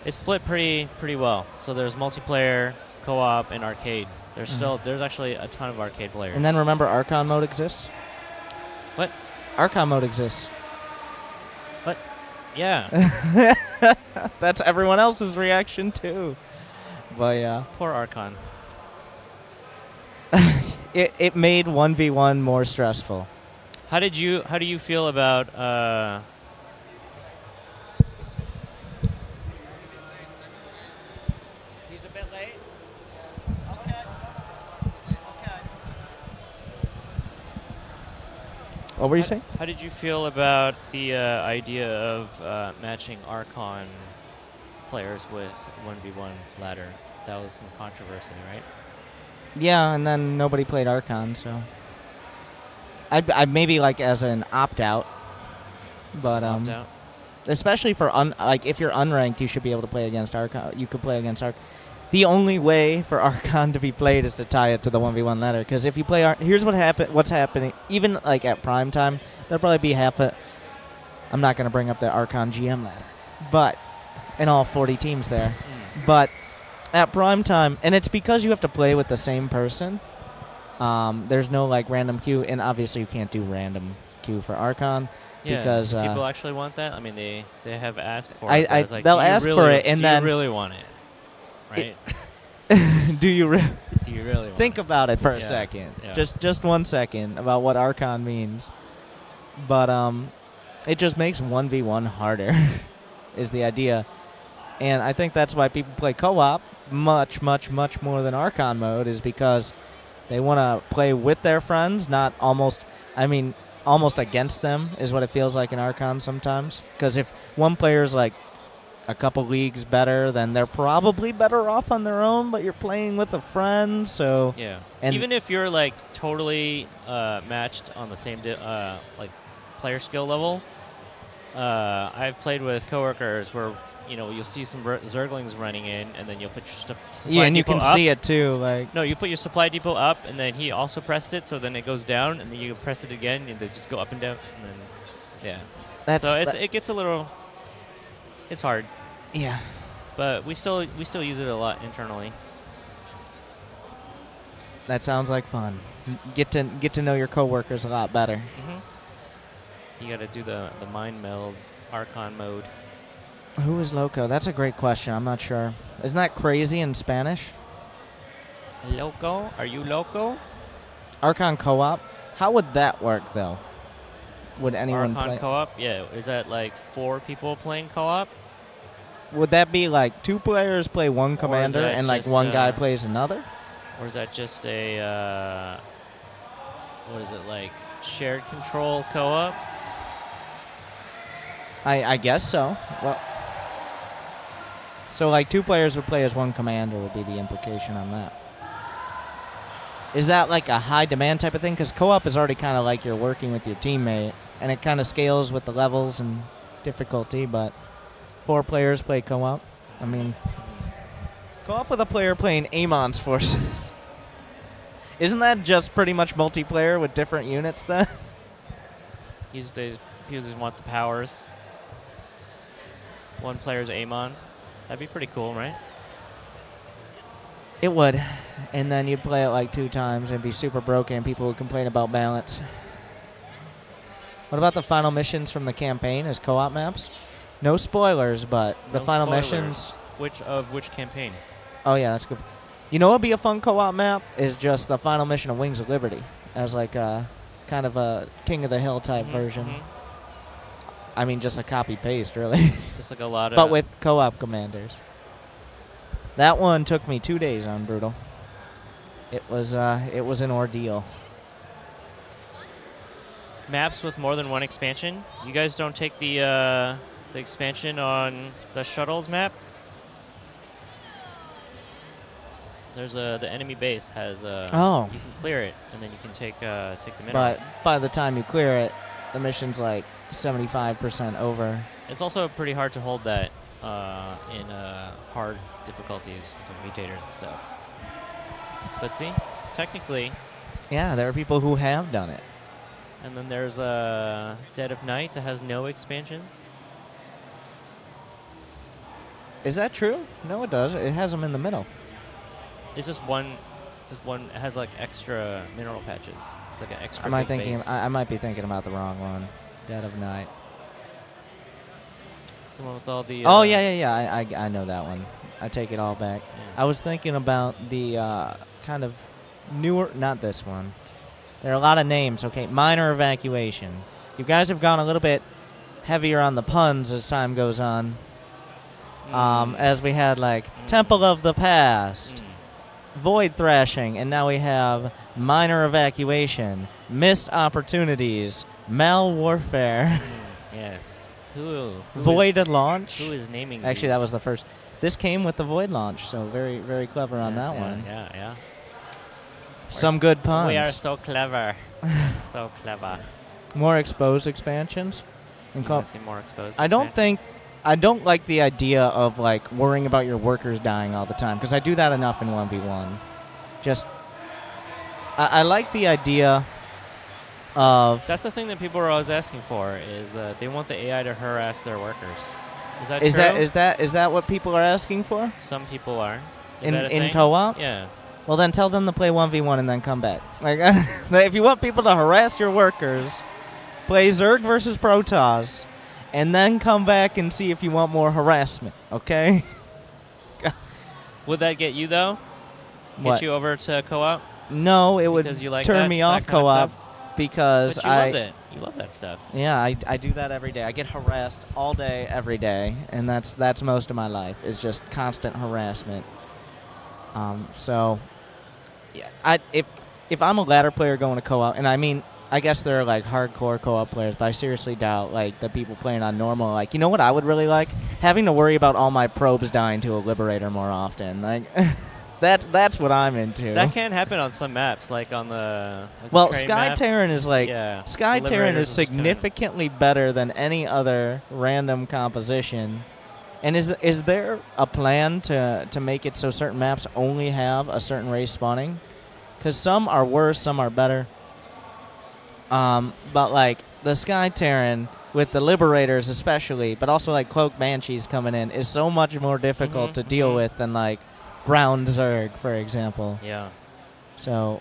It's split pretty well. So there's multiplayer, co-op, and arcade. There's actually a ton of arcade players. And then remember, Archon mode exists. What? Archon mode exists. Yeah. That's everyone else's reaction too. But yeah, Poor Archon. it made 1v1 more stressful. How do you feel about He's a bit late. Okay. What were you saying? How did you feel about the idea of matching Archon players with 1v1 ladder? That was some controversy, right? Yeah, and then nobody played Archon, so I'd maybe like as an opt-out, but Opt out? especially for like if you're unranked, you should be able to play against Archon. You could play against Archon. The only way for Archon to be played is to tie it to the 1v1 ladder. Because if you play, here's what's happening. Even like at prime time, there'll probably be half a. I'm not going to bring up the Archon GM ladder, but in all 40 teams there, but at prime time, and it's because you have to play with the same person. There's no like random queue, and obviously you can't do random queue for Archon. Yeah, Because do people actually want that? I mean, they have asked for I- it. but I- it's like, they'll do you ask really, for it, and do then- you really want it, right? Do you really? Do you really want Think it? about it for a Yeah, second. yeah. Just 1 second about what Archon means. But It just makes 1v1 harder, is the idea. And I think that's why people play co-op much, much, much more than Archon mode, is because they want to play with their friends, not almost against them is what it feels like in Archon sometimes. Because if one player's like a couple leagues better, then they're probably better off on their own, but you're playing with a friend, so... Yeah. And even if you're, like, totally matched on the same, like, player skill level, I've played with coworkers where, you know, you'll see some Zerglings running in, and then you'll put your supply yeah, and you depot can up. see it too, like... No, you put your supply depot up, and then he also pressed it, so then it goes down, and then you press it again, and they just go up and down, and then, yeah. So it gets a little... It's hard. Yeah. But we still use it a lot internally. That sounds like fun. Get to know your coworkers a lot better. You got to do the mind meld Archon mode. Who is Loco? That's a great question. I'm not sure. Isn't that crazy in Spanish? Loco? Are you loco? Archon co-op? How would that work, though? Would anyone Archon play? co-op? Yeah. Is that like 4 people playing co-op? Would that be like 2 players play one commander that and like just, one guy plays another? Or is that just a, what is it, like shared control co-op? I guess so. Well, so like 2 players would play as one commander would be the implication on that. Is that like a high demand type of thing? Because co-op is already kind of like you're working with your teammate, and it kind of scales with the levels and difficulty, but 4 players play co-op. I mean, co-op with a player playing Amon's forces. Isn't that just pretty much multiplayer with different units then? You just want the powers. One player's Amon. That'd be pretty cool, right? It would. And then you'd play it like 2 times and be super broken and people would complain about balance. What about the final missions from the campaign as co-op maps? No spoilers, but the No final spoilers. missions... Which campaign? Oh, yeah, that's good. You know what would be a fun co-op map? Is just the final mission of Wings of Liberty as like a kind of a King of the Hill type version. I mean, just a copy-paste, really. Just like a lot of... But with co-op commanders. That one took me 2 days on Brutal. It was an ordeal. Maps with more than one expansion. You guys don't take the expansion on the shuttles map? There's the enemy base has Oh. you can clear it and then you can take the But minerals. by the time you clear it, the mission's like 75% over. It's also pretty hard to hold that in hard difficulties with mutators and stuff. But see, technically, Yeah, there are people who have done it. and then there's Dead of Night that has no expansions. Is that true? No, it does. It has them in the middle. It's just one. It has like extra mineral patches. It's like an extra. Am I big thinking? base. I might be thinking about the wrong one. Dead of Night. Someone with all the. Oh yeah. I know that one. I take it all back. Yeah. I was thinking about the kind of newer. Not this one. There are a lot of names. Okay, Minor Evacuation. You guys have gone a little bit heavier on the puns as time goes on. As we had like Temple of the Past, Void Thrashing, and now we have Minor Evacuation, Missed Opportunities, Malwarfare, Yes. Who Void is, Launch. who is naming Actually, that these? was the first. This came with the Void Launch, so very, very clever on Yes, that yeah, one. Yeah. Some good puns. We are so clever. So clever. More exposed expansions. And You co- wanna see more exposed. I don't expansions? think. I don't like the idea of like worrying about your workers dying all the time because I do that enough in 1v1. Just, I like the idea of. That's the thing that people are always asking for is that they want the AI to harass their workers. Is that Is true? is that what people are asking for Some people are. Is in that a thing? co-op? Yeah. Well, then tell them to play 1v1 and then come back. Like, if you want people to harass your workers, play Zerg versus Protoss, and then come back and see if you want more harassment. Okay? Would that get you though? Get What? you over to co-op? No, it would Because you like turn that- me that off kind of co-op stuff? because But you I. loved it. You love that stuff. Yeah, I do that every day. I get harassed all day, every day, and that's most of my life is just constant harassment. So, yeah, if I'm a ladder player going to co-op, and I mean, I guess there are like hardcore co-op players, but I seriously doubt like the people playing on normal. Like, you know what I would really like? Having to worry about all my probes dying to a Liberator more often. Like, that's what I'm into. That can happen on some maps, like on the Well, train Sky map. Terran is like Yeah. Sky The Terran Liberators is is kinda- significantly better than any other random composition. And is there a plan to make it so certain maps only have a certain race spawning? Because some are worse, some are better. But like the Sky Terran with the Liberators especially, but also like Cloak Banshees coming in, is so much more difficult to deal with than like Ground Zerg, for example. Yeah. So,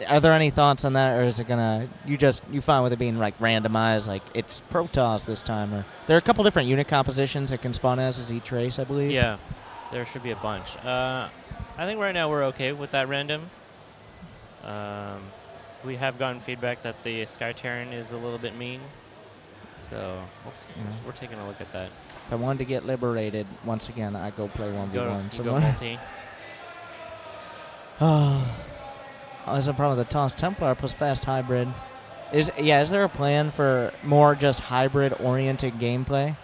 are there any thoughts on that, or is it gonna you fine with it being like randomized, like it's Protoss this time, or there are a couple different unit compositions it can spawn as each race, I believe. Yeah. There should be a bunch. I think right now we're okay with that random. We have gotten feedback that the Sky Terran is a little bit mean, so we're taking a look at that. If I wanted to get liberated once again, I go play 1v1 Go somewhere. multi. Oh, there's a problem with the Toss Templar plus fast hybrid. Is there a plan for more just hybrid-oriented gameplay?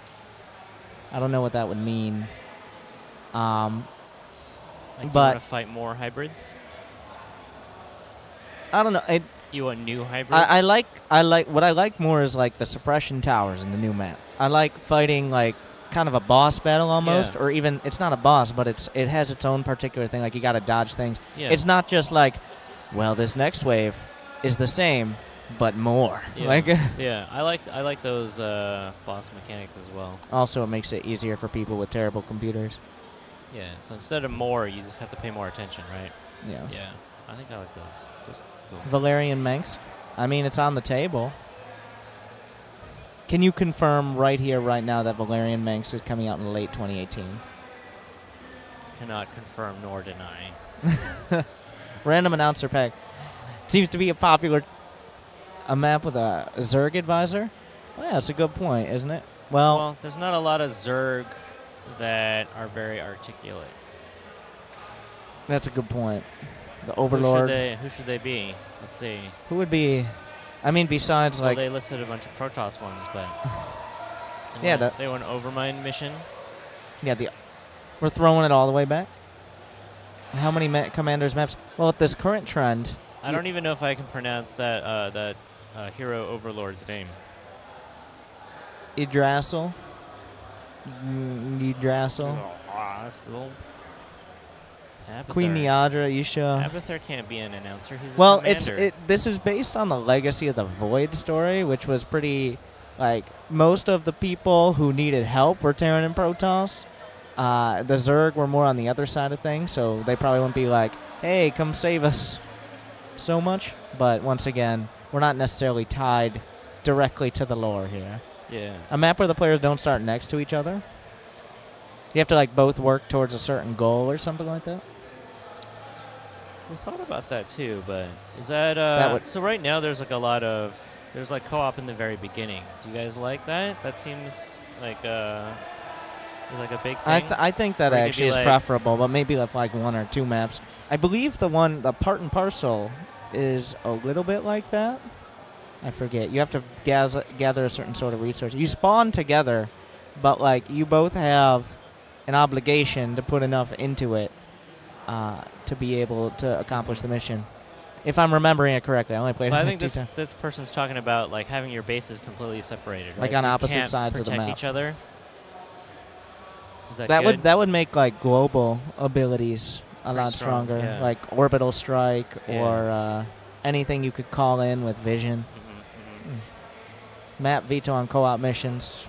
I don't know what that would mean. Like you But- want to fight more hybrids? I don't know. You want new hybrids? I like what I like more is like the suppression towers in the new map. I like fighting like kind of a boss battle almost, Yeah. or even it's not a boss, but it has its own particular thing. Like you got to dodge things. Yeah. It's not just like, well, this next wave is the same but more. Yeah. Like Yeah, I like those boss mechanics as well. also it makes it easier for people with terrible computers. Yeah, so instead of more, you just have to pay more attention, right? Yeah. Yeah, I think I like those. Those are cool. Valerian Manx. I mean, it's on the table. Can you confirm right here, right now, that Valerian Manx is coming out in late 2018? Cannot confirm nor deny. Random announcer pack. Seems to be a map with a Zerg advisor. Well, yeah, that's a good point, isn't it? Well, there's not a lot of Zerg that are very articulate. That's a good point. The Overlord. Who should they be? Let's see. Who would be? I mean, besides Well, like they listed a bunch of Protoss ones, but Yeah, they want an Overmind mission. we're throwing it all the way back. How many commanders maps? Well, with this current trend, I don't even know if I can pronounce that hero Overlord's name. Yggdrasil. Yggdrasil. Still. Queen Niadra, you sure? Abathur can't be an announcer. He's a Well, commander. this is based on the Legacy of the Void story, which was pretty, like, most of the people who needed help were Terran and Protoss. The Zerg were more on the other side of things, so they probably wouldn't be like, hey, come save us so much. But once again, we're not necessarily tied directly to the lore here. Yeah. A map where the players don't start next to each other. You have to, like, both work towards a certain goal or something like that. We thought about that too, but is that, so right now there's like a lot of, there's like co-op in the very beginning. Do you guys like that? That seems like is like a big thing. I think that Or it could actually be is like- preferable, but maybe with like one or two maps. I believe the part and parcel is a little bit like that. I forget. You have to gather a certain sort of resource. You spawn together, but like you both have an obligation to put enough into it to be able to accomplish the mission. If I'm remembering it correctly, I only played. But I it think two times. this person's talking about like having your bases completely separated, right? Like So on you opposite can't sides of the protect map. each other. Is that That good? would make like global abilities a Pretty lot strong, stronger, yeah. like orbital strike Yeah. or anything you could call in with vision. Map veto on co-op missions,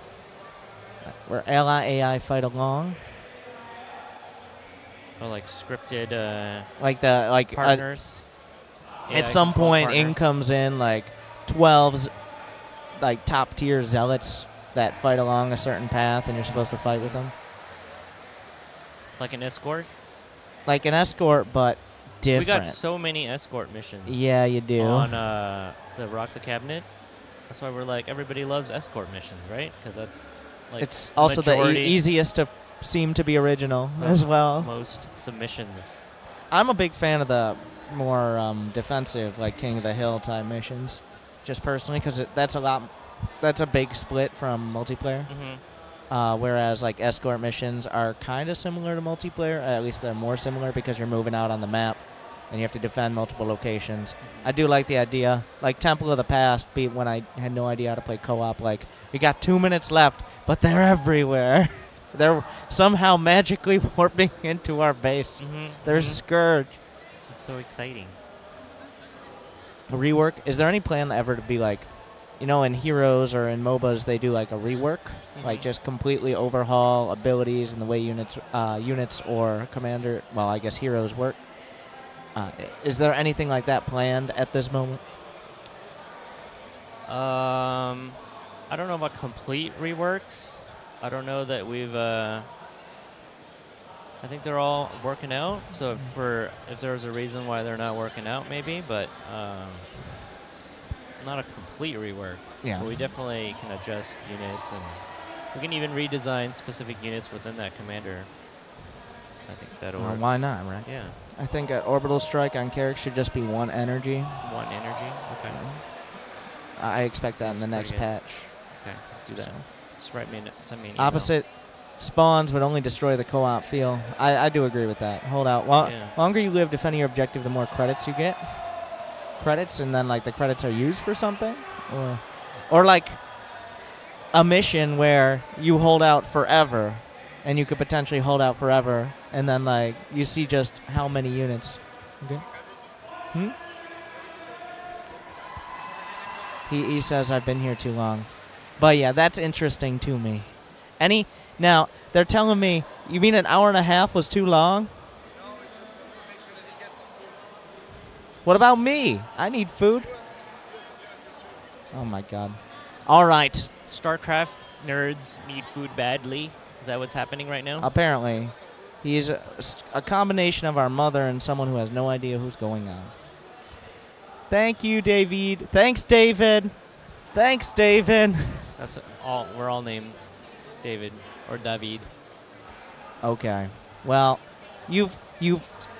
where ally AI fight along, Or like scripted partners. AI at some control point partners. in comes in like 12 like top tier zealots that fight along a certain path, and you're supposed to fight with them, Like an escort. like an escort, but different. We got so many escort missions. Yeah, you do. On the Rock the Cabinet. That's why we're like everybody loves escort missions, right? Because that's like It's also the easiest to seem to be original as well. Most submissions. I'm a big fan of the more defensive, like King of the Hill type missions, just personally, because that's a big split from multiplayer. Whereas like escort missions are kind of similar to multiplayer. At least they're more similar because you're moving out on the map and you have to defend multiple locations. I do like the idea. Like Temple of the Past, when I had no idea how to play co-op, like we got 2 minutes left, but they're everywhere. They're somehow magically warping into our base. They're Scourge. It's so exciting. A rework? Is there any plan ever to be like, you know, in Heroes or in MOBAs, they do like a rework, like just completely overhaul abilities and the way units or commander, well, I guess Heroes work. Is there anything like that planned at this moment? I don't know about complete reworks. I don't know that we've. I think they're all working out. So if there's a reason why they're not working out, maybe, but not a complete rework. Yeah. But we definitely can adjust units, and we can even redesign specific units within that commander. I think that'll work. Why not, right? Yeah. I think an orbital strike on Carrick should just be 1 energy. 1 energy. Okay. I expect that in the next patch. Okay, let's do that. Just send me an email. Opposite spawns would only destroy the co-op feel. I do agree with that. Hold out. Longer you live defending your objective, the more credits you get. Credits, and then like the credits are used for something, or like a mission where you hold out forever, and you could potentially hold out forever, and then like you see just how many units. Okay. He says I've been here too long. But yeah, that's interesting to me. Now, they're telling me, you mean an hour and a half was too long? No, it's just to make sure that he gets some food. What about me? I need food. Oh my god. All right. Starcraft nerds need food badly. Is that what's happening right now? Apparently. He's a combination of our mother and someone who has no idea who's going on. Thank you, David. Thanks, David. Thanks, David. That's all. We're all named David or David. Okay. Well, you've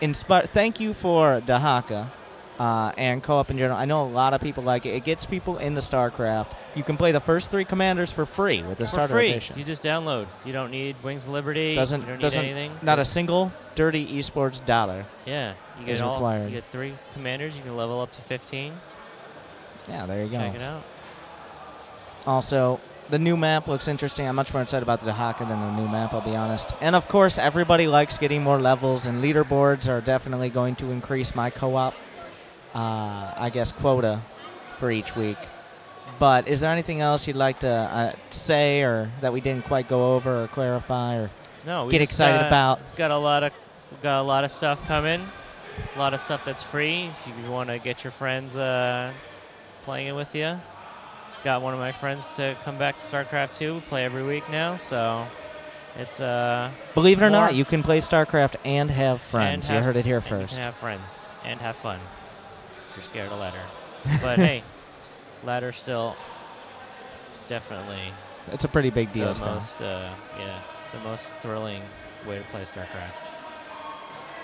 inspired. Thank you for Dehaka and co-op in general. I know a lot of people like it. It gets people into StarCraft. You can play the first 3 commanders for free with the starter edition. You just download. You don't need Wings of Liberty. You don't need anything. Not a single dirty esports dollar. Yeah, you get You get 3 commanders. You can level up to 15. Yeah, there you go. Check it out. Also, the new map looks interesting. I'm much more excited about the Dehaka than the new map, I'll be honest. And of course, everybody likes getting more levels, and leaderboards are definitely going to increase my co-op, I guess, quota for each week. But is there anything else you'd like to say, or that we didn't quite go over or clarify or get excited about? We've got a lot of stuff coming, a lot of stuff that's free. If you want to get your friends playing it with you. Got one of my friends to come back to StarCraft 2. We play every week now, so it's believe it or not, you can play StarCraft and have friends. You heard it here first. You can have friends and have fun if you're scared of ladder. But hey, ladder's still definitely it's a pretty big deal. The most thrilling way to play StarCraft.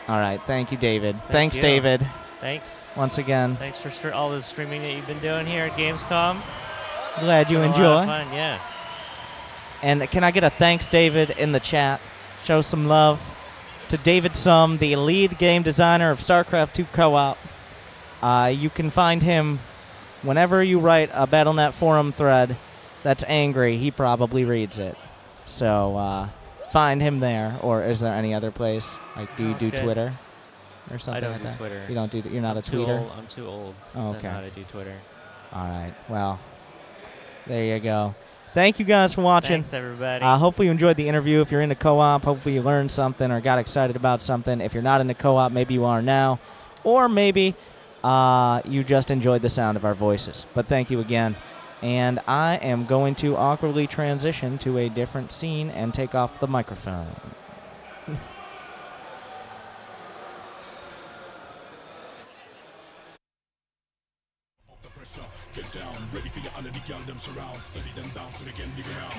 All right, thank you, David. Thanks, David. Thanks. Once again. Thanks for all the streaming that you've been doing here at Gamescom. Glad you enjoy. A lot of fun, yeah. And can I get a thanks, David, in the chat? Show some love to David Sum, the lead game designer of StarCraft 2 Co-op. You can find him whenever you write a Battle.net forum thread that's angry. He probably reads it. So find him there. Or is there any other place? Like, do you do Twitter or something like that? I don't do Twitter. You don't do. You're not a tweeter. I'm too old. Oh, okay. To know how to do Twitter. All right. Well, there you go. Thank you guys for watching. Thanks, everybody. Hopefully you enjoyed the interview. If you're into co-op, hopefully you learned something or got excited about something. If you're not into co-op, maybe you are now. Or maybe you just enjoyed the sound of our voices. But thank you again. And I am going to awkwardly transition to a different scene and take off the microphone. Get down, ready for your under the gun, them surround. Study them down so they can dig around.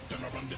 Them I run the